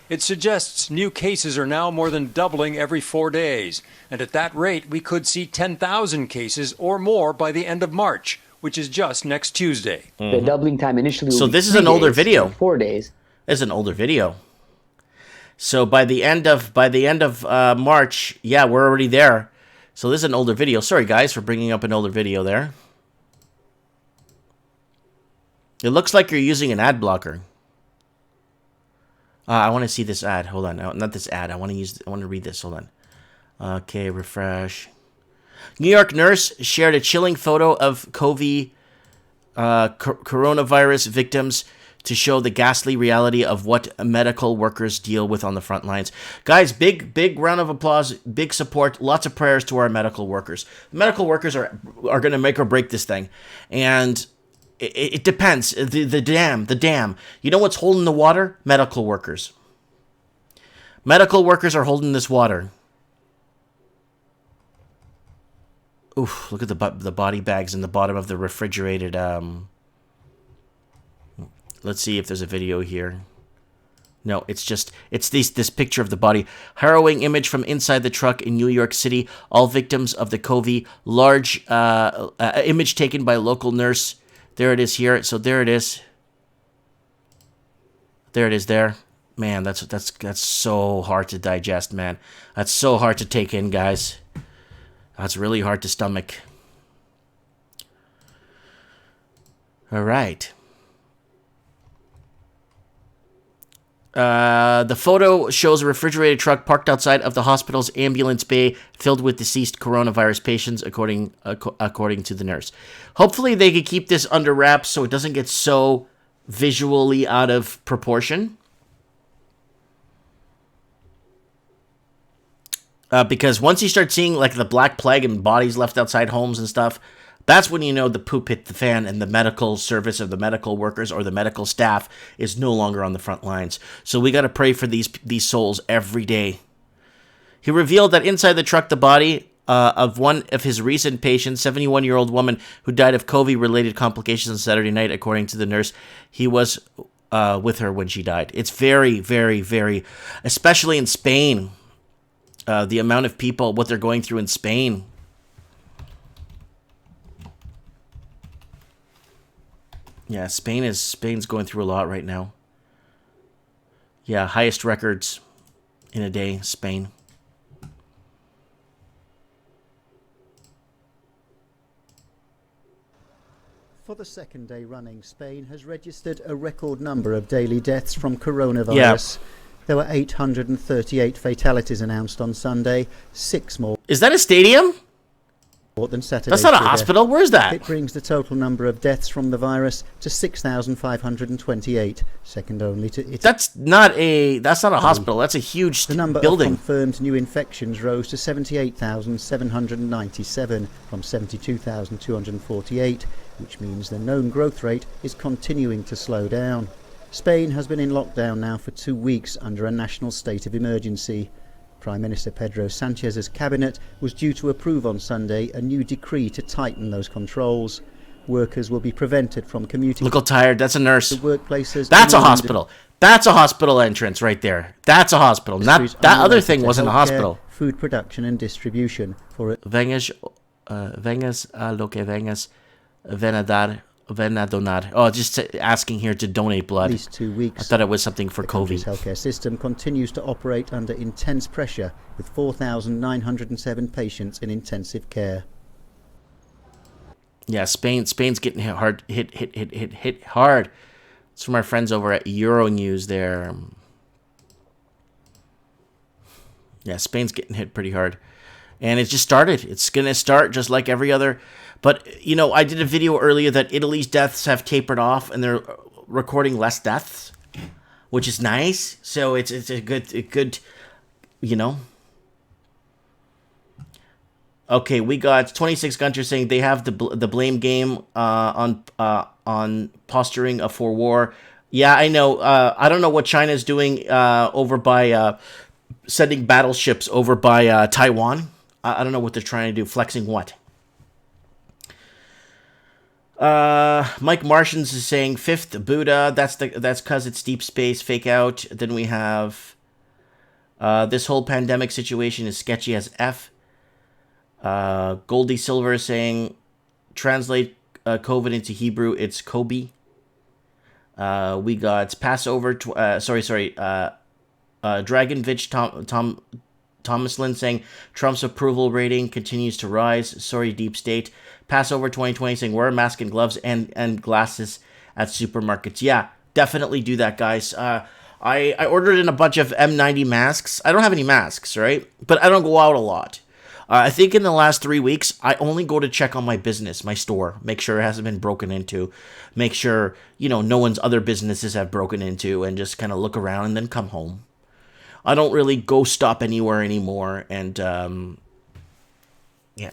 It suggests new cases are now more than doubling every 4 days. And at that rate, we could see 10,000 cases or more by the end of March, which is just next Tuesday. The doubling time initially So this is an older video. 4 days. It's an older video. So by the end of March, yeah, we're already there. So this is an older video. Sorry, guys, for bringing up an older video there. It looks like you're using an ad blocker. I want to see this ad. Hold on. No, not this ad. I want to read this. Hold on. Okay, refresh. New York nurse shared a chilling photo of coronavirus victims to show the ghastly reality of what medical workers deal with on the front lines. Guys, big round of applause, big support, lots of prayers to our medical workers. Medical workers are going to make or break this thing. And it depends. The dam. You know what's holding the water? Medical workers. Medical workers are holding this water. Oof, look at the body bags in the bottom of the refrigerated... Let's see if there's a video here. No, it's this picture of the body. Harrowing image from inside the truck in New York City. All victims of the COVID. Large image taken by a local nurse. There it is here. So there it is. There it is there. Man, that's so hard to digest, man. That's so hard to take in, guys. That's really hard to stomach. All right. The photo shows a refrigerated truck parked outside of the hospital's ambulance bay filled with deceased coronavirus patients, according to the nurse. Hopefully they can keep this under wraps so it doesn't get so visually out of proportion. Because once you start seeing like the Black Plague and bodies left outside homes and stuff, That's when you know the poop hit the fan and the medical service of the medical workers or the medical staff is no longer on the front lines. So we got to pray for these souls every day. He revealed that inside the truck, the body of one of his recent patients, 71-year-old woman who died of COVID-related complications on Saturday night, according to the nurse. He was with her when she died. It's very, very, very, especially in Spain, the amount of people, what they're going through in Spain. Yeah, Spain's going through a lot right now. Yeah, highest records in a day, Spain. For the second day running, Spain has registered a record number of daily deaths from coronavirus. Yeah. There were 838 fatalities announced on Sunday, 6 more. Is that a stadium? Than Saturday. That's not a hospital. Where's that? It brings the total number of deaths from the virus to 6,528, second only to Italy. That's not a hospital. That's a huge The number building. of confirmed new infections rose to 78,797 from 72,248, which means the known growth rate is continuing to slow down. Spain has been in lockdown now for 2 weeks under a national state of emergency. Prime Minister Pedro Sanchez's cabinet was due to approve on Sunday a new decree to tighten those controls. Workers will be prevented from commuting. Look how tired. That's a nurse. To workplaces. That's a hospital. That's a hospital entrance right there. That's a hospital. Not that other thing wasn't a hospital. Food production and distribution for it. Vengas a lo que vengas, ven a donar. Oh, just asking here to donate blood. At least 2 weeks. I thought it was something for COVID. The healthcare system continues to operate under intense pressure, with 4,907 patients in intensive care. Yeah, Spain's getting hit hard. Hit hard. It's from our friends over at Euronews there. Yeah, Spain's getting hit pretty hard. And it just started. It's going to start just like every other. But, you know, I did a video earlier that Italy's deaths have tapered off and they're recording less deaths, which is nice. So it's a good, you know. Okay, we got 26 countries saying they have the blame game on posturing for war. Yeah, I know. I don't know what China's doing over by sending battleships over by Taiwan. I don't know what they're trying to do. Flexing what? Mike Martians is saying fifth Buddha. That's because it's deep space fake out. Then we have this whole pandemic situation is sketchy as F. Goldie Silver is saying translate COVID into Hebrew. It's Kobe. We got Passover. Dragonvich Thomaslin saying Trump's approval rating continues to rise. Sorry, Deep State. Passover 2020 saying wear a mask and gloves and glasses at supermarkets. Yeah, definitely do that, guys. I ordered in a bunch of M90 masks. I don't have any masks, right? But I don't go out a lot. I think in the last 3 weeks, I only go to check on my business, my store, make sure it hasn't been broken into, make sure, you know, no one's other businesses have broken into, and just kind of look around and then come home. I don't really go stop anywhere anymore, and, yeah.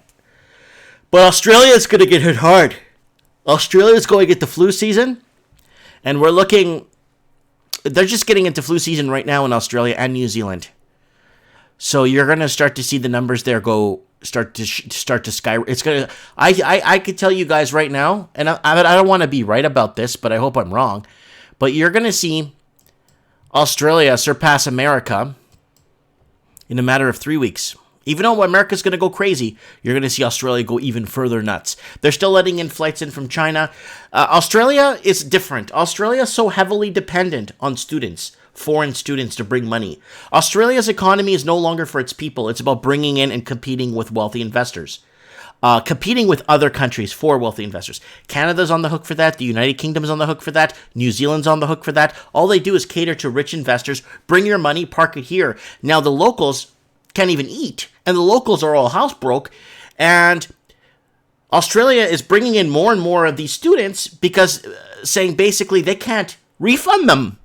But Australia is going to get hit hard. Australia is going to get the flu season, and we're looking, they're just getting into flu season right now in Australia and New Zealand. So you're going to start to see the numbers there start to skyrocket. It's going to, I could tell you guys right now, and I don't want to be right about this, but I hope I'm wrong, but you're going to see Australia surpass America in a matter of 3 weeks. Even though America's going to go crazy, you're going to see Australia go even further nuts. They're still letting in flights in from China. Australia is different. Australia is so heavily dependent on students, foreign students, to bring money. Australia's economy is no longer for its people. It's about bringing in and competing with wealthy investors. Competing with other countries for wealthy investors. Canada's on the hook for that. The United Kingdom's on the hook for that. New Zealand's on the hook for that. All they do is cater to rich investors. Bring your money, park it here. Now the locals can't even eat. And the locals are all house broke. And Australia is bringing in more and more of these students because saying basically they can't refund them.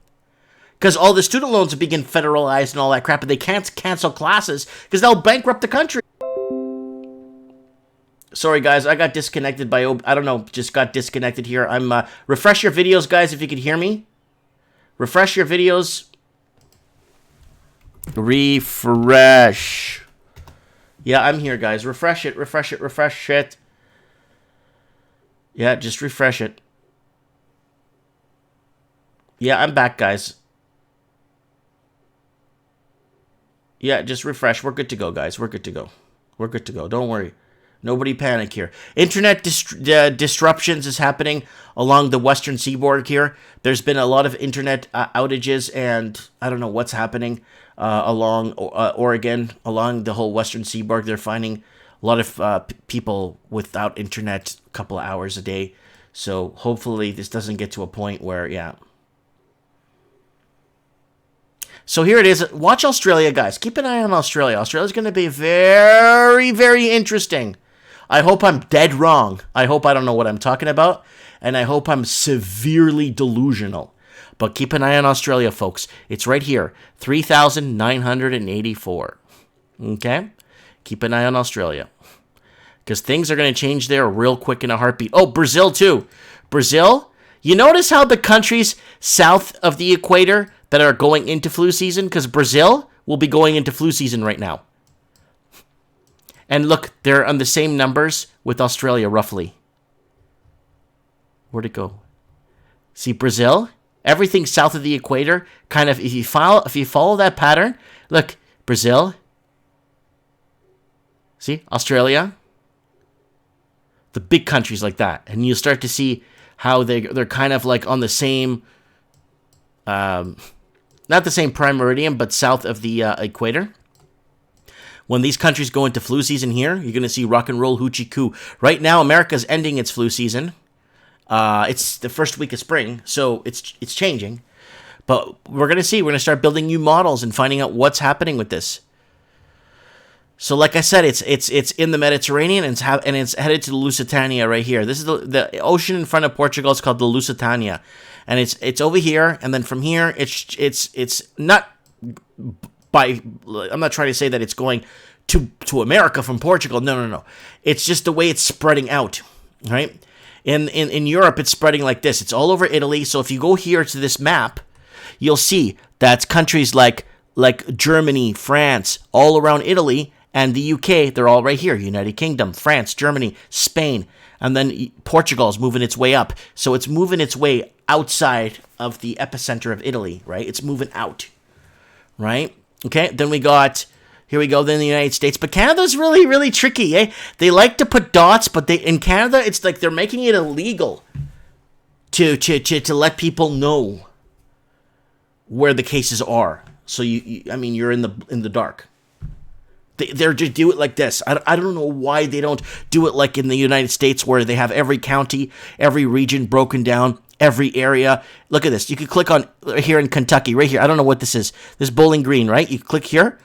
Because all the student loans are being federalized and all that crap, and they can't cancel classes because they'll bankrupt the country. Sorry, guys. I got disconnected by... I don't know. Just got disconnected here. I'm... refresh your videos, guys, if you could hear me. Refresh your videos. Refresh. Yeah, I'm here, guys. Refresh it. Refresh it. Refresh it. Yeah, just refresh it. Yeah, I'm back, guys. Yeah, just refresh. We're good to go, guys. We're good to go. We're good to go. Don't worry. Nobody panic here. Internet disruptions is happening along the western seaboard here. There's been a lot of internet outages, and I don't know what's happening along Oregon, along the whole western seaboard. They're finding a lot of people without internet a couple of hours a day. So hopefully this doesn't get to a point where, yeah. So here it is. Watch Australia, guys. Keep an eye on Australia. Australia's going to be very, very interesting. I hope I'm dead wrong. I hope I don't know what I'm talking about. And I hope I'm severely delusional. But keep an eye on Australia, folks. It's right here. 3,984. Okay? Keep an eye on Australia. Because things are going to change there real quick in a heartbeat. Oh, Brazil, too. Brazil, you notice how the countries south of the equator that are going into flu season? Because Brazil will be going into flu season right now. And look, they're on the same numbers with Australia, roughly. Where'd it go? See, Brazil, everything south of the equator, kind of, if you follow that pattern, look, Brazil, see, Australia, the big countries like that. And you start to see how they're kind of like on the same, not the same prime meridian, but south of the equator. When these countries go into flu season here, you're going to see rock and roll hoochie coo. Right now, America's ending its flu season. It's the first week of spring, so it's changing. But we're going to see. We're going to start building new models and finding out what's happening with this. So, like I said, it's in the Mediterranean and it's headed to the Lusitania right here. This is the ocean in front of Portugal. It's called the Lusitania, and it's over here. And then from here, it's not by. I'm not trying to say that it's going to America from Portugal. No. It's just the way it's spreading out, right? In Europe, it's spreading like this. It's all over Italy. So if you go here to this map, you'll see that's countries like Germany, France, all around Italy, and the UK. They're all right here. United Kingdom, France, Germany, Spain, and then Portugal is moving its way up. So it's moving its way outside of the epicenter of Italy, right? It's moving out, right? Okay, then we got, here we go, then the United States. But Canada's really, really tricky, eh? They like to put dots, but in Canada, it's like they're making it illegal to let people know where the cases are. So you're in the dark. They're just do it like this. I don't know why they don't do it like in the United States where they have every county, every region broken down, every area. Look at this. You could click on here in Kentucky, right here. I don't know what this is. This Bowling Green, right? You click here.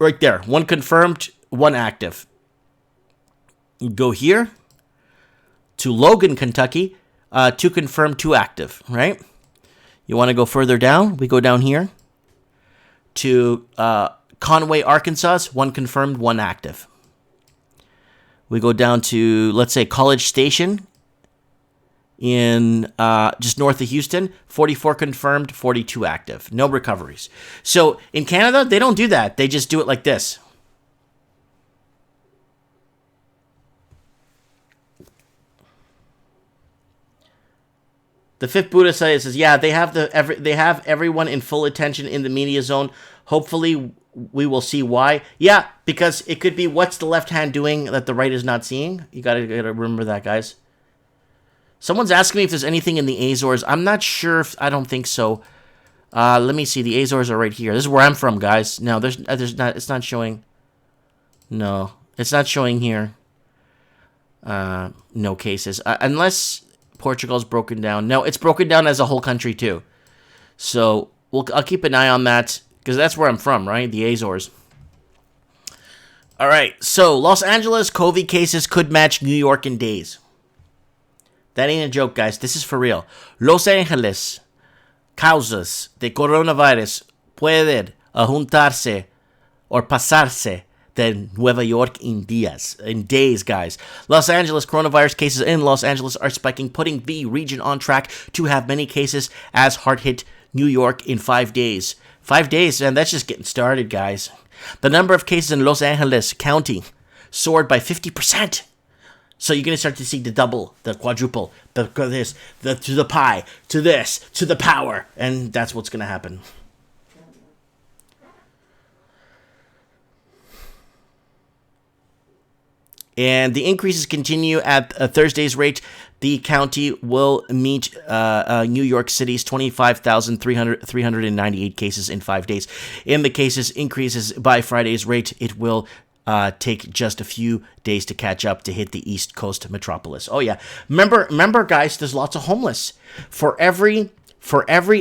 Right there. 1 confirmed, 1 active. You go here to Logan, Kentucky. 2 confirmed, 2 active, right? You want to go further down? We go down here to Conway, Arkansas. 1 confirmed, 1 active. We go down to, let's say, College Station in just north of Houston. 44 confirmed, 42 active. No recoveries. So in Canada, they don't do that. They just do it like this. The Fifth Buddha says, yeah, they have everyone in full attention in the media zone. Hopefully, we will see why. Yeah, because it could be what's the left hand doing that the right is not seeing. You gotta remember that, guys. Someone's asking me if there's anything in the Azores. I'm not sure. I don't think so. Let me see. The Azores are right here. This is where I'm from, guys. No, there's not. It's not showing. No, it's not showing here. No cases, unless Portugal's broken down. No, it's broken down as a whole country too. So I'll keep an eye on that because that's where I'm from, right? The Azores. All right. So Los Angeles COVID cases could match New York in days. That ain't a joke, guys. This is for real. Los Angeles causas de coronavirus pueden juntarse or pasarse than Nueva York in days, guys. Los Angeles coronavirus cases in Los Angeles are spiking, putting the region on track to have many cases as hard-hit New York in 5 days. 5 days, and that's just getting started, guys. The number of cases in Los Angeles County soared by 50%. So you're going to start to see the double, the quadruple, to the pi, to this, to the power, and that's what's going to happen. And the increases continue at Thursday's rate. The county will meet New York City's 25,398 cases in 5 days. In the cases increases by Friday's rate, it will take just a few days to catch up to hit the East Coast metropolis. Oh yeah, remember, guys. There's lots of homeless. For every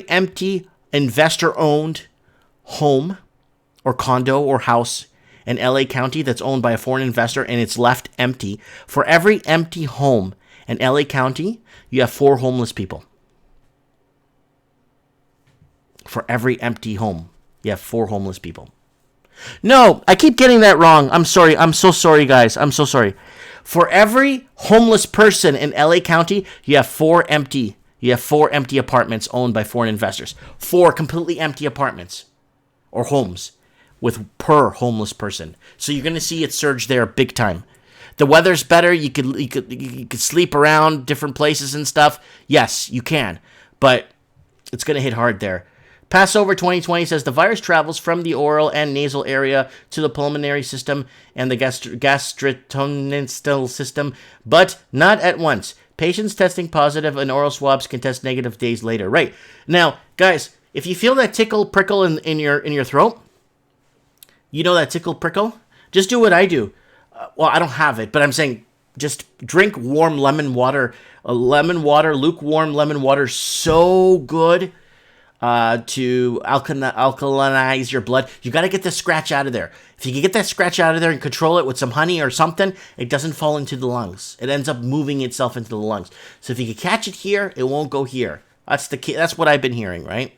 empty investor-owned home or condo or house in LA County that's owned by a foreign investor and it's left empty, for every empty home in LA County, you have 4 homeless people. For every empty home, you have 4 homeless people. No, I keep getting that wrong. I'm sorry. I'm so sorry, guys. I'm so sorry. For every homeless person in LA County, you have 4 empty apartments owned by foreign investors. 4 completely empty apartments or homes per homeless person. So you're going to see it surge there big time. The weather's better. You could sleep around different places and stuff. Yes, you can. But it's going to hit hard there. Passover 2020 says the virus travels from the oral and nasal area to the pulmonary system and the gastrointestinal system, but not at once. Patients testing positive and oral swabs can test negative days later. Right. Now, guys, if you feel that tickle prickle in your throat, you know that tickle prickle? Just do what I do. Well, I don't have it, but I'm saying just drink warm lemon water. Lukewarm lemon water, so good. To alkalinize your blood. You got to get the scratch out of there. If you can get that scratch out of there and control it with some honey or something, it doesn't fall into the lungs. It ends up moving itself into the lungs. So if you can catch it here, it won't go here. That's what I've been hearing, right?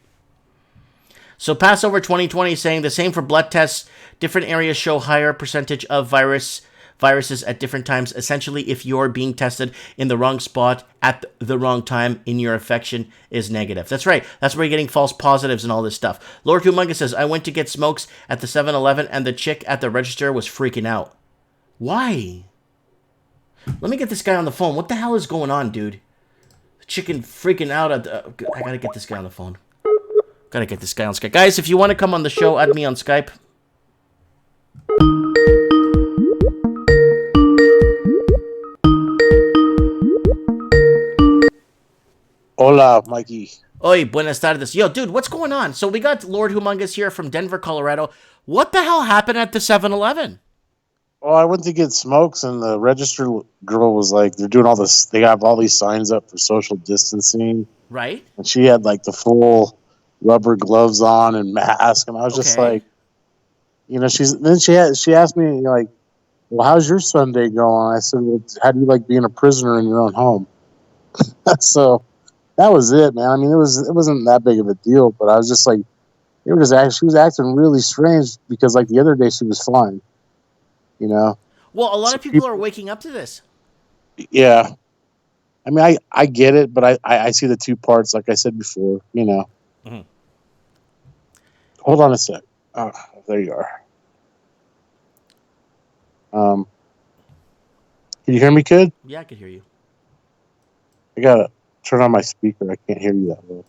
So Passover 2020 is saying the same for blood tests. Different areas show higher percentage of viruses at different times. Essentially, if you're being tested in the wrong spot at the wrong time, in your infection is negative. That's right. That's where you're getting false positives and all this stuff. Lord Humongous says, I went to get smokes at the 7-Eleven and the chick at the register was freaking out. Why? Let me get this guy on the phone. What the hell is going on, dude? The chicken freaking out at the... I gotta get this guy on the phone. Gotta get this guy on Skype. Guys, if you want to come on the show, add me on Skype. Hola, Mikey. Oi, buenas tardes. Yo, dude, what's going on? So we got Lord Humongous here from Denver, Colorado. What the hell happened at the 7-Eleven? Well, I went to get smokes, and the register girl was like, they're doing all this, they have all these signs up for social distancing. Right. And she had like the full rubber gloves on and mask, and I was just like, you know, she asked me, like, well, how's your Sunday going? I said, well, how do you like being a prisoner in your own home? So that was it, man. I mean, it wasn't that big of a deal, but I was just like, she was acting really strange because like the other day she was fine, you know? Well, a lot of people are waking up to this. Yeah. I mean, I get it, but I see the two parts, like I said before, you know. Mm-hmm. Hold on a sec. Oh, there you are. Can you hear me, kid? Yeah, I can hear you. I gotta turn on my speaker. I can't hear you that well.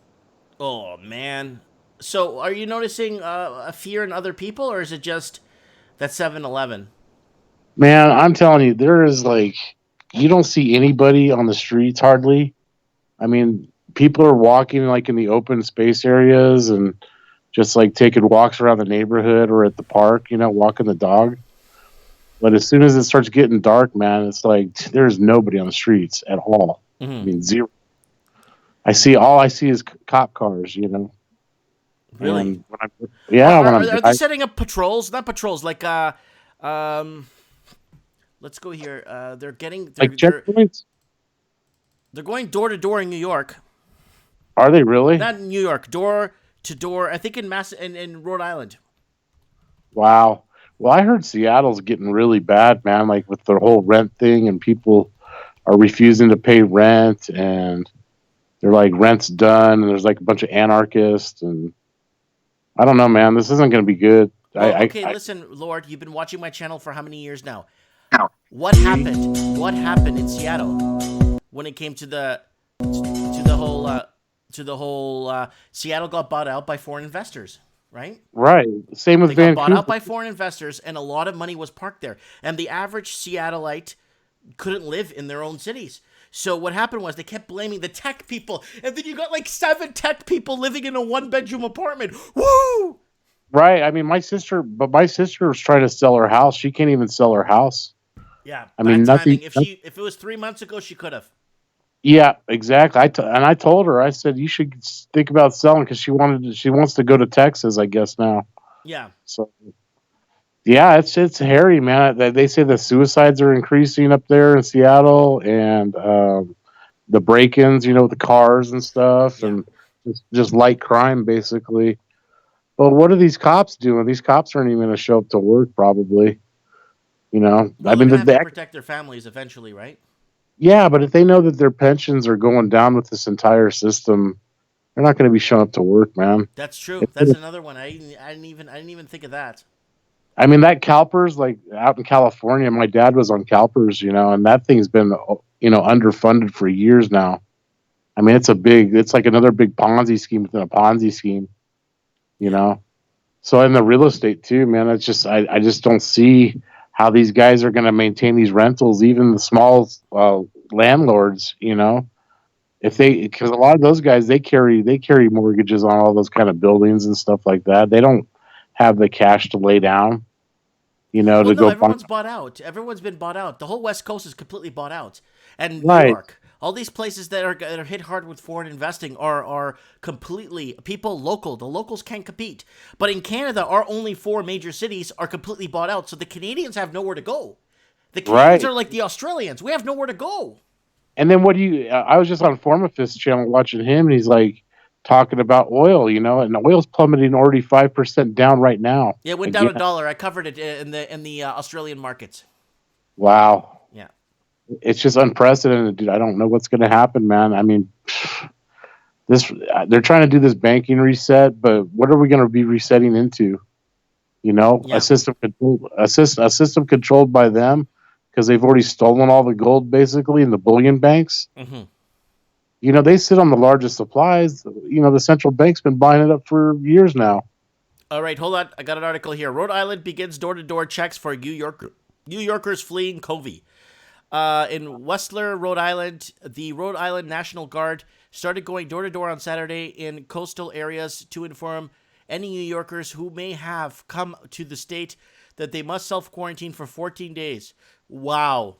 Oh, man. So, are you noticing a fear in other people, or is it just that 7-Eleven? Man, I'm telling you, there is like, you don't see anybody on the streets hardly. I mean, people are walking like in the open space areas and just like taking walks around the neighborhood or at the park, you know, walking the dog. But as soon as it starts getting dark, man, it's like there's nobody on the streets at all. Mm-hmm. I mean, zero. All I see is cop cars, you know. Really? Are they setting up patrols? Not patrols, like let's go here. They're checkpoints. They're going door to door in New York. Are they really? Not in New York, door to door. I think in Rhode Island. Wow. Well, I heard Seattle's getting really bad, man, like with the whole rent thing, and people are refusing to pay rent, and they're like, rent's done, and there's like a bunch of anarchists, and I don't know, man. This isn't going to be good. Well, okay, listen, Lord, you've been watching my channel for how many years now? What happened? What happened in Seattle when it came to the whole Seattle got bought out by foreign investors, right? Right. Same with They got Vancouver. bought out by foreign investors, and a lot of money was parked there. And the average Seattleite couldn't live in their own cities. So what happened was they kept blaming the tech people, and then you got like 7 tech people living in a 1-bedroom apartment. Woo! Right. I mean, my sister was trying to sell her house. She can't even sell her house. Yeah, I mean, timing. nothing. If it was 3 months ago, she could have. Yeah, exactly. I told her, I said, you should think about selling, because she wants to go to Texas, I guess now. Yeah. So, yeah, it's hairy, man. They say the suicides are increasing up there in Seattle, and the break-ins, with the cars and stuff, and just light crime, basically. But what are these cops doing? These cops aren't even going to show up to work, probably. Well, I mean, they're gonna have to protect their families eventually, right? yeah, but if they know that their pensions are going down with this entire system, they're not going to be showing up to work, man. That's true. That's another one. I didn't even think of that. I mean, that CalPERS, like out in California, my dad was on CalPERS, and that thing's been, underfunded for years now. I mean, it's like another big Ponzi scheme within a Ponzi scheme, So in the real estate too, man, it's just, I just don't see how these guys are going to maintain these rentals, even the small landlords, because a lot of those guys, they carry mortgages on all those kind of buildings and stuff like that. They don't have the cash to lay down, Well, to no, go. everyone's bought out. Everyone's been bought out. The whole West Coast is completely bought out, and New Right. York. All these places that are hit hard with foreign investing are completely people local. The locals can't compete. But in Canada, our only 4 major cities are completely bought out, so the Canadians have nowhere to go. The Canadians Right. are like the Australians. We have nowhere to go. And then I was just on Formafist's channel watching him, and he's like talking about oil, and oil's plummeting already 5% down right now. Yeah, it went down Again. $1. I covered it in the Australian markets. Wow. Yeah. It's just unprecedented, dude. I don't know what's going to happen, man. I mean, they're trying to do this banking reset, but what are we going to be resetting into? A system controlled by them, because they've already stolen all the gold, basically, in the bullion banks. Mm-hmm. They sit on the largest supplies. The central bank's been buying it up for years now. All right, hold on. I got an article here. Rhode Island begins door-to-door checks for New Yorkers fleeing COVID. In Whistler, Rhode Island, the Rhode Island National Guard started going door-to-door on Saturday in coastal areas to inform any New Yorkers who may have come to the state that they must self-quarantine for 14 days. Wow.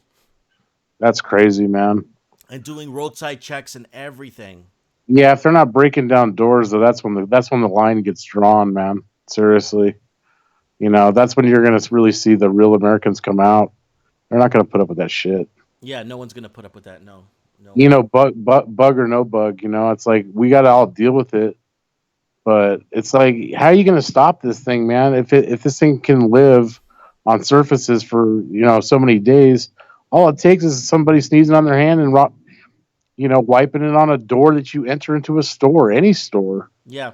That's crazy, man. And doing roadside checks and everything. Yeah, if they're not breaking down doors, though, that's when the line gets drawn, man. Seriously. That's when you're going to really see the real Americans come out. They're not going to put up with that shit. Yeah, no one's going to put up with that. No. Bug or no bug, it's like we got to all deal with it. But it's like, how are you going to stop this thing, man? If this thing can live on surfaces for, so many days, all it takes is somebody sneezing on their hand and, wiping it on a door that you enter into a store, any store. Yeah.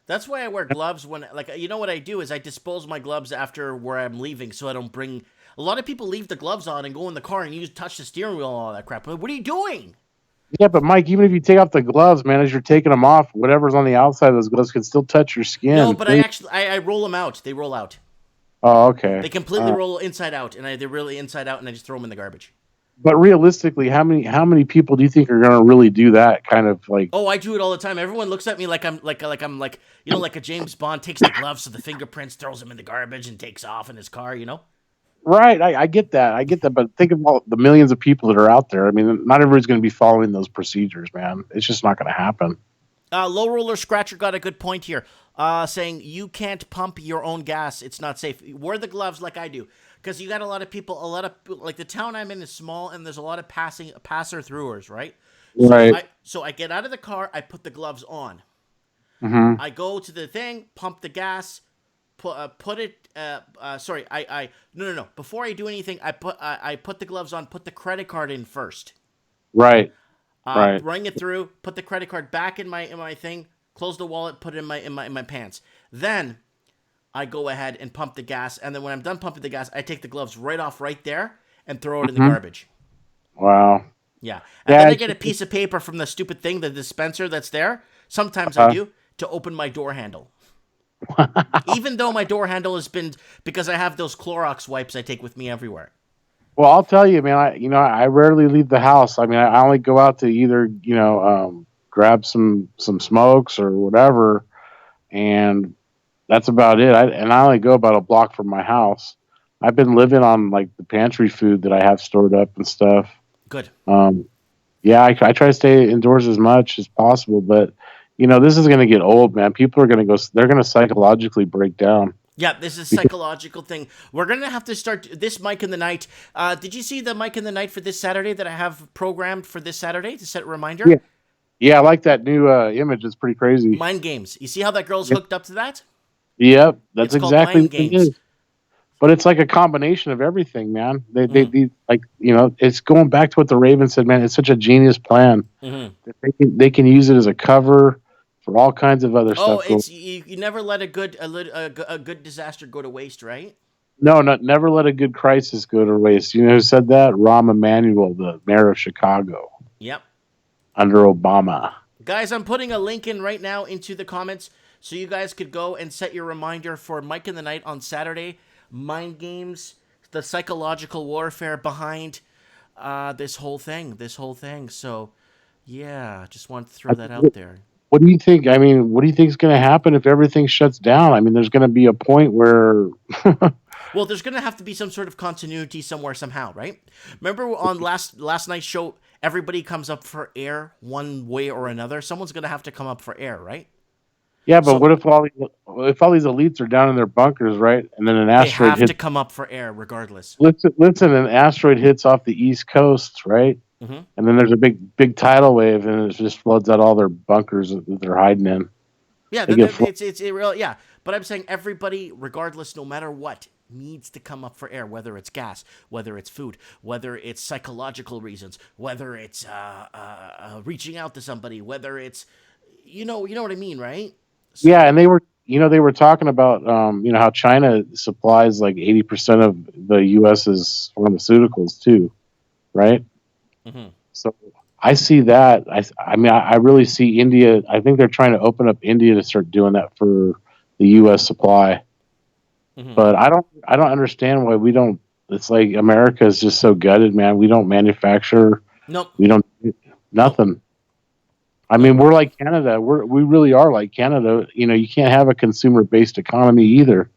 That's why I wear gloves when, what I do is I dispose my gloves after where I'm leaving, so I don't bring. A lot of people leave the gloves on and go in the car and touch the steering wheel and all that crap. What are you doing? Yeah, but Mike, even if you take off the gloves, man, as you're taking them off, whatever's on the outside of those gloves can still touch your skin. No, but I roll them out. They roll out. Oh, okay. They completely roll inside out, and they're really inside out, and I just throw them in the garbage. But realistically, how many people do you think are going to really do that kind of like? Oh, I do it all the time. Everyone looks at me like I'm like a James Bond takes the gloves to the fingerprints, throws them in the garbage, and takes off in his car. Right, I get that, but think about the millions of people that are out there. I mean, not everybody's going to be following those procedures, man. It's just not going to happen. Low Roller Scratcher got a good point here, saying you can't pump your own gas. It's not safe. Wear the gloves like I do, because you got a lot of people. Like the town I'm in is small, and there's a lot of passer-throughers, right? Right. So I get out of the car, I put the gloves on. Mm-hmm. I go to the thing, pump the gas, put it. Sorry, no. Before I do anything, I put the gloves on. Put the credit card in first. Right. Right. Bring it through. Put the credit card back in my thing. Close the wallet. Put it in my pants. Then I go ahead and pump the gas. And then when I'm done pumping the gas, I take the gloves right off right there and throw it in the garbage. Wow. Yeah. And then I get a piece of paper from the stupid thing, the dispenser that's there. Sometimes I do to open my door handle. Even though my door handle has been, because I have those Clorox wipes I take with me everywhere. Well, I'll tell you, man. I rarely leave the house. I mean, I only go out to either grab some smokes or whatever, and that's about it. I only go about a block from my house. I've been living on like the pantry food that I have stored up and stuff. Good. Yeah, I try to stay indoors as much as possible, but this is going to get old, man. People are going to go. They're going to psychologically break down. Yeah, this is a psychological thing. We're going to have to start this Mike in the Night. Did you see the Mike in the Night for this Saturday that I have programmed for this Saturday to set a reminder? Yeah, I like that new image. It's pretty crazy. Mind games. You see how that girl's hooked up to that? Yep, that's it's exactly what it is. But it's like a combination of everything, man. They it's going back to what the Ravens said, man. It's such a genius plan. Mm-hmm. They can use it as a cover for all kinds of other stuff. Oh, you never let a good disaster go to waste, right? No, never let a good crisis go to waste. You know who said that? Rahm Emanuel, the mayor of Chicago. Yep. Under Obama. Guys, I'm putting a link in right now into the comments so you guys could go and set your reminder for Mike in the Night on Saturday. Mind games, the psychological warfare behind this whole thing. So, yeah, just want to throw that out there. What do you think? I mean, what do you think is going to happen if everything shuts down? I mean, there's going to be a point where... Well, there's going to have to be some sort of continuity somewhere, somehow, right? Remember on last night's show, everybody comes up for air one way or another. Someone's going to have to come up for air, right? Yeah, but what if all these elites are down in their bunkers, right? And then an asteroid They have to come up for air regardless. Listen, an asteroid hits off the East Coast, right? Mm-hmm. And then there's a big tidal wave, and it just floods out all their bunkers that they're hiding in. Yeah, it's real. Yeah, but I'm saying everybody, regardless, no matter what, needs to come up for air. Whether it's gas, whether it's food, whether it's psychological reasons, whether it's reaching out to somebody, whether it's you know what I mean, right? So, yeah, and they were talking about how China supplies like 80% of the U.S.'s pharmaceuticals too, right? Mm-hmm. So I see that. I really see India. I think they're trying to open up India to start doing that for the U.S. supply. Mm-hmm. But I don't understand why we don't. It's like America is just so gutted, man. We don't manufacture. Nope. We don't nothing. I mean, we're like Canada. We really are like Canada. You can't have a consumer-based economy either.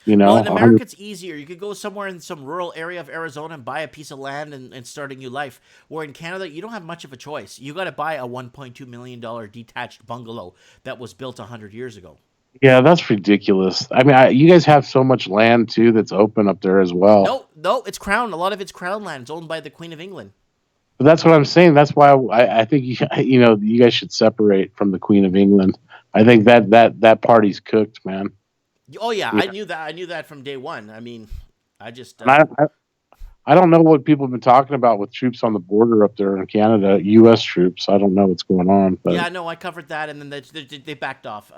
Well, in America, it's easier. You could go somewhere in some rural area of Arizona and buy a piece of land and start a new life. Where in Canada, you don't have much of a choice. You got to buy a $1.2 million detached bungalow that was built 100 years ago. Yeah, that's ridiculous. I mean, you guys have so much land, too, that's open up there as well. No, it's crown. A lot of it's crown land. It's owned by the Queen of England. But that's what I'm saying. That's why I think you guys should separate from the Queen of England. I think that party's cooked, man. Oh yeah, I knew that. I knew that from day one. I mean, I just I don't know what people have been talking about with troops on the border up there in Canada, U.S. troops. I don't know what's going on. But. Yeah, no, I covered that, and then they backed off.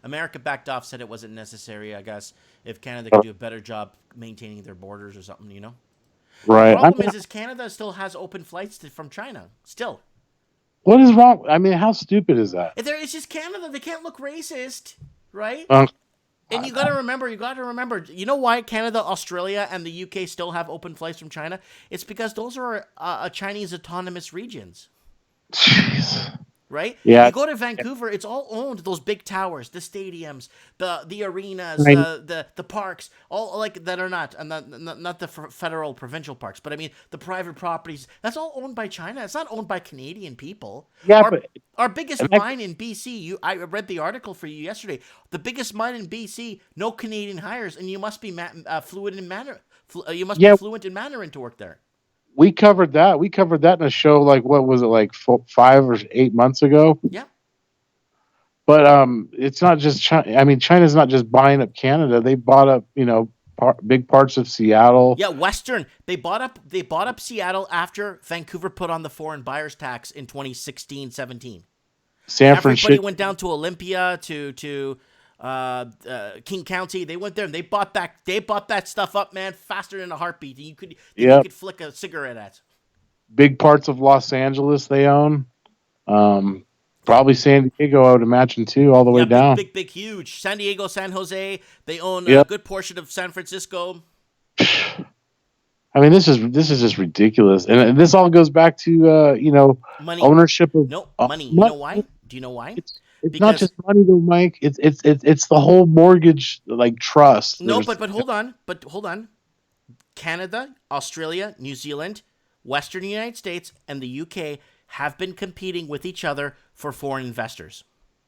America backed off, said it wasn't necessary. I guess if Canada could do a better job maintaining their borders or something, Right. The problem is Canada still has open flights from China. Still. What is wrong? I mean, how stupid is that? It's just Canada. They can't look racist, right? And you got to remember. You know why Canada, Australia, and the UK still have open flights from China? It's because those are Chinese autonomous regions. Jeez. Right? Yeah. You go to Vancouver, it's all owned. Those big towers, the stadiums, the arenas, the parks, all like that are not the federal provincial parks, but I mean the private properties. That's all owned by China. It's not owned by Canadian people. Yeah, our biggest mine in BC. I read the article for you yesterday. The biggest mine in BC, no Canadian hires, and you must be fluent in Mandarin. You must be fluent in Mandarin to work there. We covered that. We covered that in a show, like, what was it, like 5 or 8 months ago? Yeah. But it's not just China. I mean, China's not just buying up Canada. They bought up, big parts of Seattle. Yeah, Western. They bought up Seattle after Vancouver put on the foreign buyers tax in 2016-17. San Everybody Francisco went down to Olympia, to King County. They went there and they bought that stuff up, man, faster than a heartbeat. You could flick a cigarette at. Big parts of Los Angeles they own. Probably San Diego, I would imagine too, all the way down. Big, huge. San Diego, San Jose. They own a good portion of San Francisco. I mean, this is just ridiculous, and this all goes back to money. Ownership of money. You know why? Do you know why? It's not just money, though, Mike. It's the whole mortgage trust. No, but hold on. Canada, Australia, New Zealand, Western United States, and the UK have been competing with each other for foreign investors.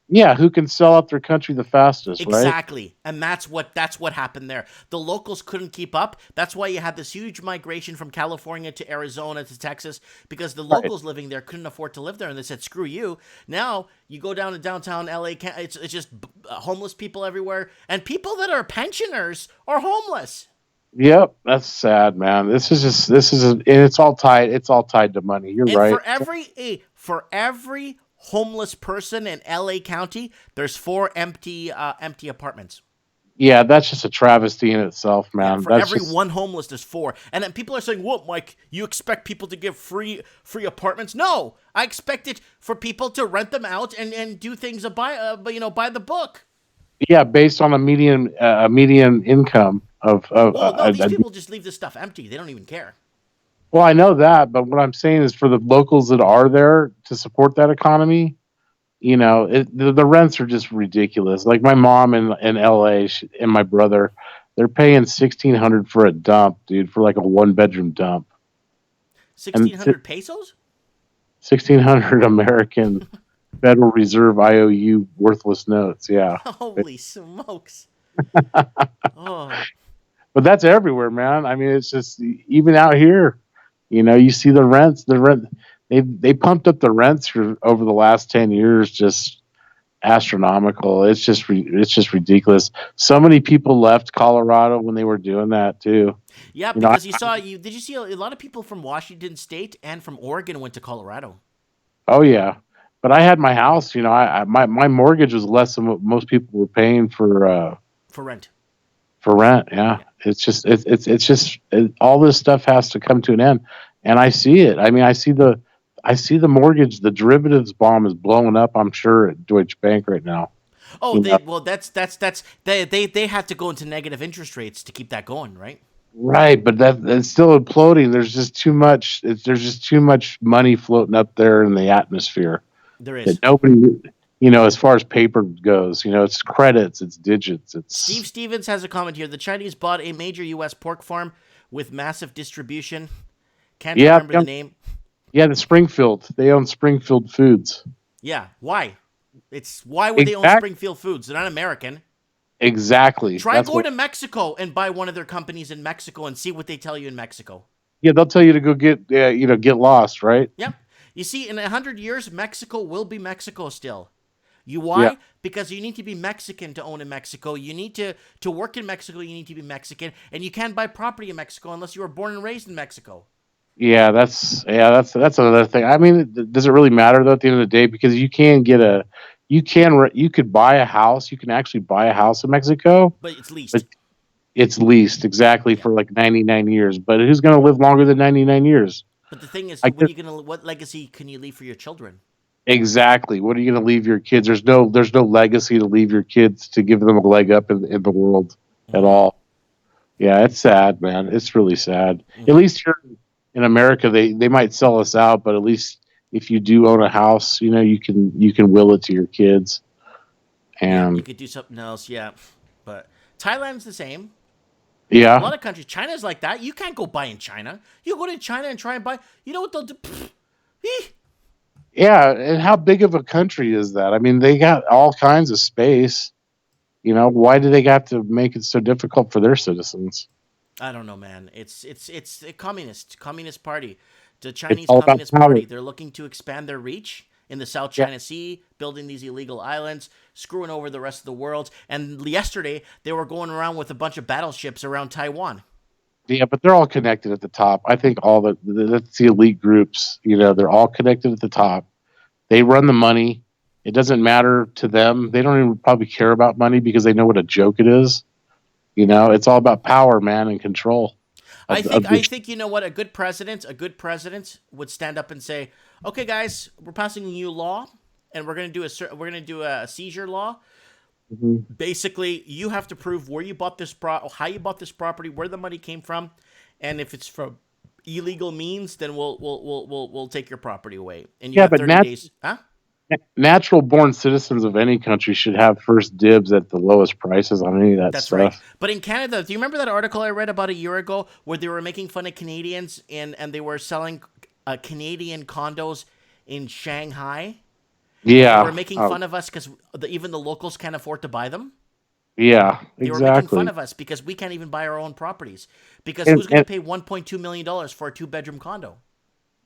Yeah, who can sell out their country the fastest, right? Exactly. And that's what happened there. The locals couldn't keep up. That's why you had this huge migration from California to Arizona to Texas, because the locals living there couldn't afford to live there, and they said, screw you. Now, you go down to downtown LA, it's just homeless people everywhere, and people that are pensioners are homeless. Yep, that's sad, man. And it's all tied to money. You're right. For every homeless person in LA County, there's 4 empty apartments. Yeah, that's just a travesty in itself, man. Yeah, for every one homeless, there's 4. And then people are saying, "What, Mike? You expect people to give free apartments?" No, I expect it for people to rent them out and do things by the book. Yeah, based on a median income of. These people just leave this stuff empty. They don't even care. Well, I know that, but what I'm saying is for the locals that are there to support that economy, the rents are just ridiculous. Like my mom in LA and my brother, they're paying $1,600 for a dump, dude, for like a 1-bedroom dump. 1,600 pesos? 1,600 American Federal Reserve IOU worthless notes. Yeah. Holy smokes. Oh. But that's everywhere, man. I mean, it's just even out here. You see the rents. They pumped up the rents over the last 10 years, just astronomical. It's just ridiculous. So many people left Colorado when they were doing that too. Yeah, because did you see a lot of people from Washington State and from Oregon went to Colorado? Oh yeah, but I had my house. My mortgage was less than what most people were paying for rent. For rent, yeah. It's just all this stuff has to come to an end, and I see it. I mean, I see the mortgage, the derivatives bomb is blowing up. I'm sure at Deutsche Bank right now. Oh, they have to go into negative interest rates to keep that going, right? Right, but that's still imploding. There's just too much. There's just too much money floating up there in the atmosphere. There is. Nobody. As far as paper goes, it's credits, it's digits. Steve Stevens has a comment here. The Chinese bought a major U.S. pork farm with massive distribution. Can't remember the name. Yeah, the Springfield. They own Springfield Foods. Yeah, why? Why would they own Springfield Foods? They're not American. Exactly. Try going to Mexico and buy one of their companies in Mexico and see what they tell you in Mexico. Yeah, they'll tell you to go get lost, right? Yep. You see, in 100 years, Mexico will be Mexico still. Why? Yeah. Because you need to be Mexican to own in Mexico. You need to work in Mexico. You need to be Mexican, and you can't buy property in Mexico unless you were born and raised in Mexico. Yeah, that's another thing. I mean, does it really matter though at the end of the day? Because you could buy a house. You can actually buy a house in Mexico, but it's leased. It's leased exactly for like 99 years. But who's going to live longer than 99 years? But the thing is, what legacy can you leave for your children? Exactly. What are you going to leave your kids? There's no legacy to leave your kids to give them a leg up in the world at all. Yeah, it's sad, man. It's really sad. At least here in America, they might sell us out, but at least if you do own a house, you can will it to your kids. And you could do something else, yeah. But Thailand's the same. Yeah. A lot of countries. China's like that. You can't go buy in China. You go to China and try and buy. You know what they'll do? Yeah, and how big of a country is that? I mean, they got all kinds of space. Why do they got to make it so difficult for their citizens? I don't know, man. It's a communist party. The Chinese Communist Party. They're looking to expand their reach, in the South China Sea, building these illegal islands, screwing over the rest of the world. And yesterday, they were going around with a bunch of battleships around Taiwan. Yeah, but they're all connected at the top. I think that's the elite groups. They're all connected at the top. They run the money. It doesn't matter to them. They don't even probably care about money because they know what a joke it is. It's all about power, man, and control. I think you know what, a good president would stand up and say, "Okay, guys, we're passing a new law, and we're going to do a seizure law. Mm-hmm. Basically, you have to prove where you bought this how you bought this property, where the money came from, and if it's from illegal means, then we'll take your property away." And you have 30 days. Huh? Natural-born citizens of any country should have first dibs at the lowest prices on any of that That's stuff. right. But in Canada, do you remember that article I read about a year ago where they were making fun of Canadians and they were selling Canadian condos in Shanghai? Yeah. They were making fun of us because even the locals can't afford to buy them. Yeah, They were making fun of us because we can't even buy our own properties. Because who's going to pay $1.2 million for a 2-bedroom condo?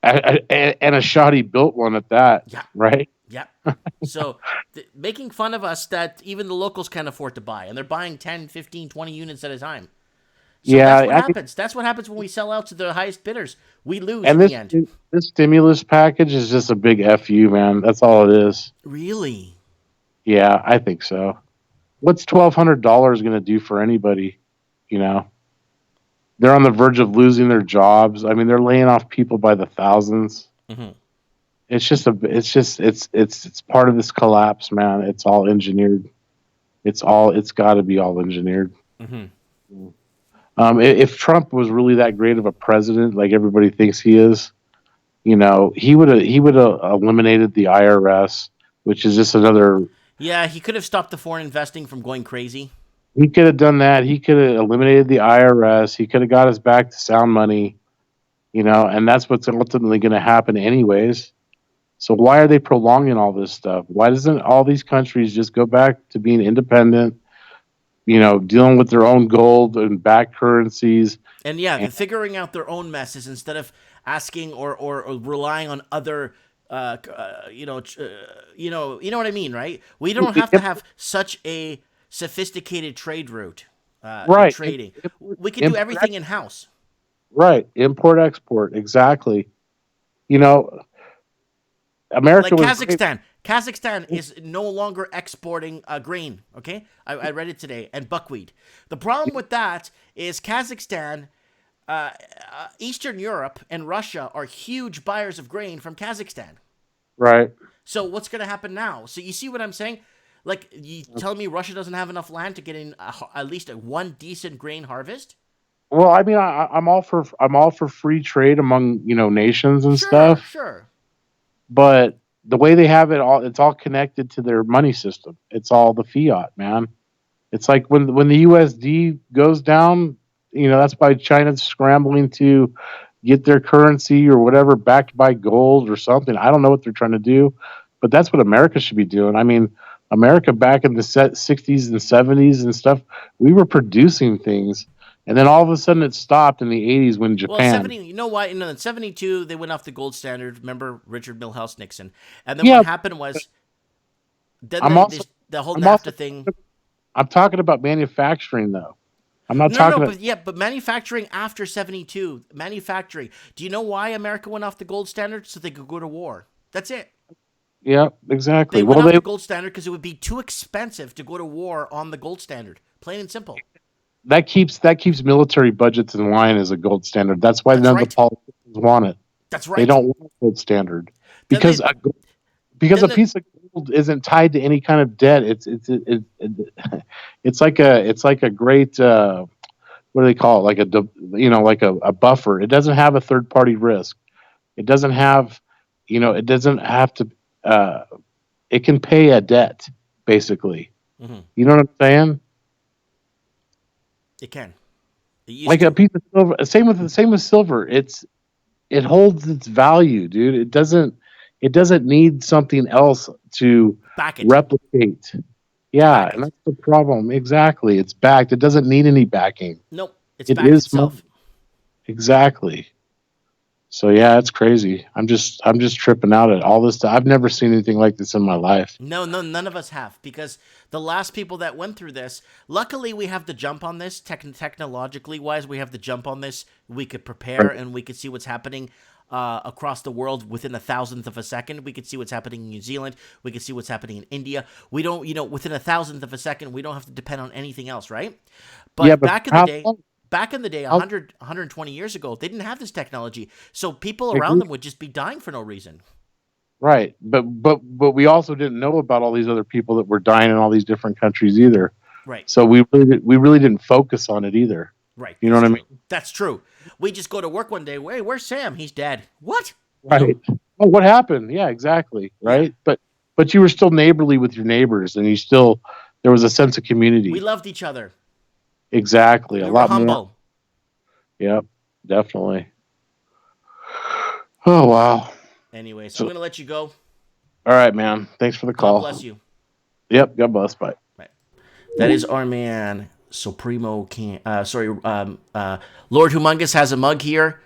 And a shoddy built one at that. Yeah. Right? Yeah. So making fun of us that even the locals can't afford to buy, and they're buying 10, 15, 20 units at a time. So that's what happens. That's what happens when we sell out to the highest bidders. We lose in the end. This stimulus package is just a big FU, man. That's all it is. Really? Yeah, I think so. What's $1,200 going to do for anybody? They're on the verge of losing their jobs. I mean, they're laying off people by the thousands. Mm-hmm. It's part of this collapse, man. It's all engineered. It's got to be all engineered. Mm-hmm. If Trump was really that great of a president, like everybody thinks he is, he would have eliminated the IRS, which is just another. Yeah, he could have stopped the foreign investing from going crazy. He could have done that. He could have eliminated the IRS. He could have got us back to sound money, and that's what's ultimately going to happen anyways. So why are they prolonging all this stuff? Why doesn't all these countries just go back to being independent, dealing with their own gold and back currencies? And figuring out their own messes instead of asking or relying on other, you know what I mean, right? We don't have to have such a sophisticated trade route, right? Trading. We can do everything in-house. Right. Import, export. Exactly. America like was Kazakhstan. Kazakhstan is no longer exporting grain. Okay, I read it today, and buckwheat. The problem with that is Kazakhstan, Eastern Europe, and Russia are huge buyers of grain from Kazakhstan. Right. So what's going to happen now? So you see what I'm saying? Like, you tell me Russia doesn't have enough land to get in at least one decent grain harvest? Well, I mean, I'm all for free trade among nations and stuff. Sure. But the way they have it all, it's all connected to their money system. It's all the fiat, man. It's like when the USD goes down, that's why China's scrambling to get their currency or whatever backed by gold or something. I don't know what they're trying to do, but that's what America should be doing. I mean, America back in the 60s and 70s and stuff, we were producing things. And then all of a sudden it stopped in the 80s when Japan... Well, you know why? In 72, they went off the gold standard. Remember Richard Milhouse Nixon? And then what happened was... Then the whole NAFTA thing... I'm talking about manufacturing, though. I'm not talking about... But manufacturing after 72, manufacturing. Do you know why America went off the gold standard? So they could go to war. That's it. Yeah, exactly. They went off the gold standard because it would be too expensive to go to war on the gold standard. Plain and simple. That keeps military budgets in line as a gold standard. That's why none of the politicians want it. That's right. They don't want a gold standard because a piece of gold isn't tied to any kind of debt. It's like a great what do they call it? Like a buffer. It doesn't have a third party risk. It doesn't have it doesn't have to. It can pay a debt basically. Mm-hmm. You know what I'm saying? It can. Like a piece of silver. Same with silver. It holds its value, dude. It doesn't need something else to replicate. Yeah, and that's the problem. Exactly. It's backed. It doesn't need any backing. Nope. It's backed itself. Exactly. So yeah, it's crazy. I'm just tripping out at all this stuff. I've never seen anything like this in my life. No, none of us have, because the last people that went through this, luckily we have the jump on this, technologically wise, we have the jump on this. We could prepare and we could see what's happening across the world within a thousandth of a second. We could see what's happening in New Zealand. We could see what's happening in India. We don't, within a thousandth of a second, we don't have to depend on anything else, right? But, yeah, but back in the day, 120 years ago, they didn't have this technology. So people around them would just be dying for no reason. Right. But we also didn't know about all these other people that were dying in all these different countries either. Right. So we really didn't focus on it either. Right. You know what I mean? That's true. We just go to work one day. Hey, where's Sam? He's dead. What? Right. Oh, what happened? Yeah, exactly. Right. Yeah. But you were still neighborly with your neighbors, and there was a sense of community. We loved each other. Exactly. We a were lot humble. more. Yep, definitely. Oh, wow. Anyway, so I'm going to let you go. All right, man. Thanks for the call. God bless you. Yep, God bless. Bye. Right. That is our man, Supremo Lord Humongous has a mug here.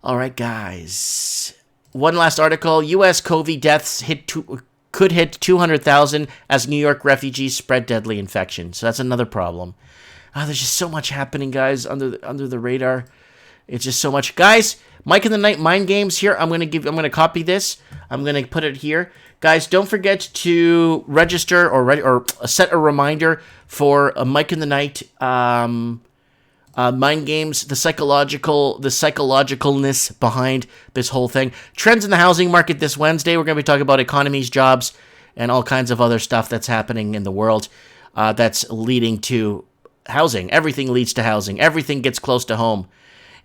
All right, guys. One last article. U.S. COVID deaths could hit 200,000 as New York refugees spread deadly infection. So that's another problem. There's just so much happening, guys, under the radar. It's just so much. Guys, Mike in the Night Mind Games here. I'm gonna copy this. I'm gonna put it here. Guys, don't forget to register or set a reminder for a Mike in the Night Mind Games, the psychologicalness behind this whole thing. Trends in the housing market this Wednesday. We're going to be talking about economies, jobs, and all kinds of other stuff that's happening in the world that's leading to housing. Everything leads to housing. Everything gets close to home.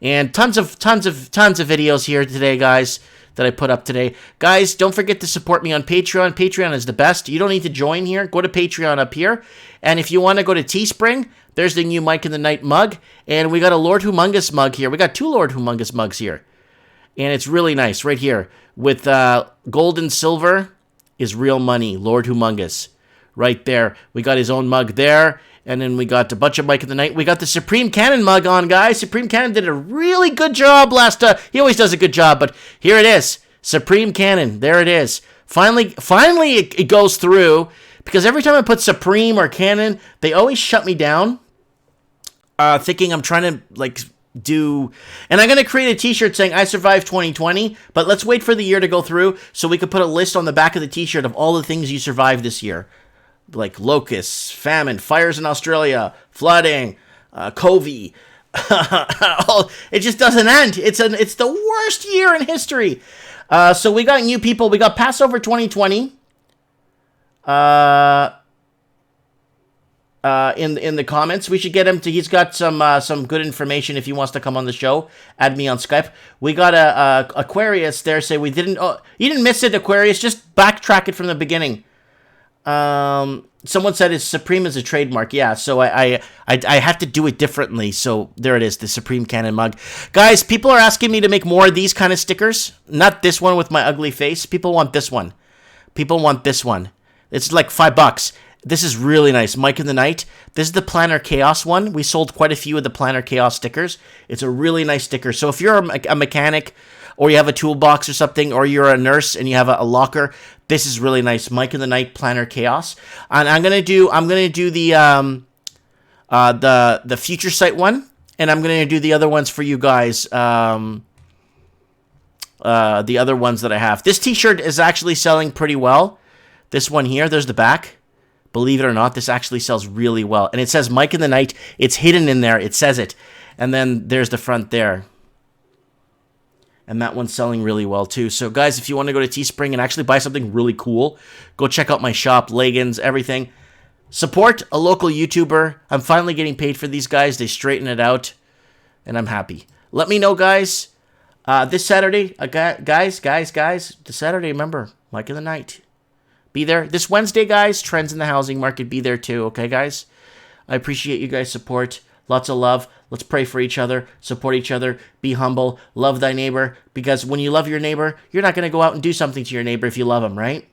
And tons of videos here today, guys, that I put up today. Guys, don't forget to support me on Patreon. Patreon is the best. You don't need to join here. Go to Patreon up here. And if you want to go to Teespring, there's the new Mike in the Night mug. And we got a Lord Humongous mug here. We got 2 Lord Humongous mugs here. And it's really nice right here. With gold and silver is real money. Lord Humongous. Right there. We got his own mug there. And then we got a bunch of Mike in the Night. We got the Supreme Cannon mug on, guys. Supreme Cannon did a really good job last he always does a good job, but here it is. Supreme Cannon. There it is. Finally it goes through, because every time I put Supreme or Cannon, they always shut me down, thinking I'm trying to, do... And I'm going to create a t-shirt saying, I survived 2020, but let's wait for the year to go through so we could put a list on the back of the t-shirt of all the things you survived this year. Like locusts, famine, fires in Australia, flooding, COVID. It just doesn't end. It's the worst year in history. So we got new people. We got Passover 2020. In the comments, we should get him to. He's got some good information if he wants to come on the show. Add me on Skype. We got a Aquarius there. Say we didn't. Oh, you didn't miss it, Aquarius. Just backtrack it from the beginning. Someone said it's Supreme is a trademark. Yeah, so I have to do it differently. So there it is, the Supreme Cannon mug. Guys, people are asking me to make more of these kind of stickers. Not this one with my ugly face. People want this one. People want this one. It's like $5. This is really nice. Mike in the Night. This is the Planner Chaos one. We sold quite a few of the Planner Chaos stickers. It's a really nice sticker. So if you're a mechanic, or you have a toolbox or something, or you're a nurse and you have a locker, this is really nice. Mike in the Night Planner Chaos. And I'm gonna do the Future Sight one, and I'm gonna do the other ones for you guys. The other ones that I have. This t-shirt is actually selling pretty well. This one here, there's the back. Believe it or not, this actually sells really well. And it says Mike in the Night. It's hidden in there. It says it. And then there's the front there. And that one's selling really well too. So guys, if you want to go to Teespring and actually buy something really cool, go check out my shop, leggings, everything. Support a local YouTuber. I'm finally getting paid for these guys. They straighten it out, and I'm happy. Let me know, guys. This Saturday, guys, this Saturday, remember, Mike in the Night. Be there. This Wednesday, guys, trends in the housing market, be there too, okay, guys? I appreciate you guys' support. Lots of love. Let's pray for each other, support each other, be humble, love thy neighbor, because when you love your neighbor, you're not going to go out and do something to your neighbor if you love him, right?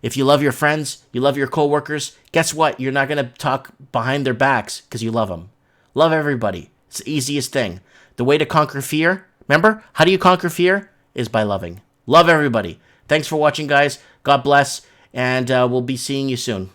If you love your friends, you love your coworkers, guess what? You're not going to talk behind their backs because you love them. Love everybody. It's the easiest thing. The way to conquer fear, Remember, how do you conquer fear? Is by loving. Love everybody. Thanks for watching, guys. God bless, and we'll be seeing you soon.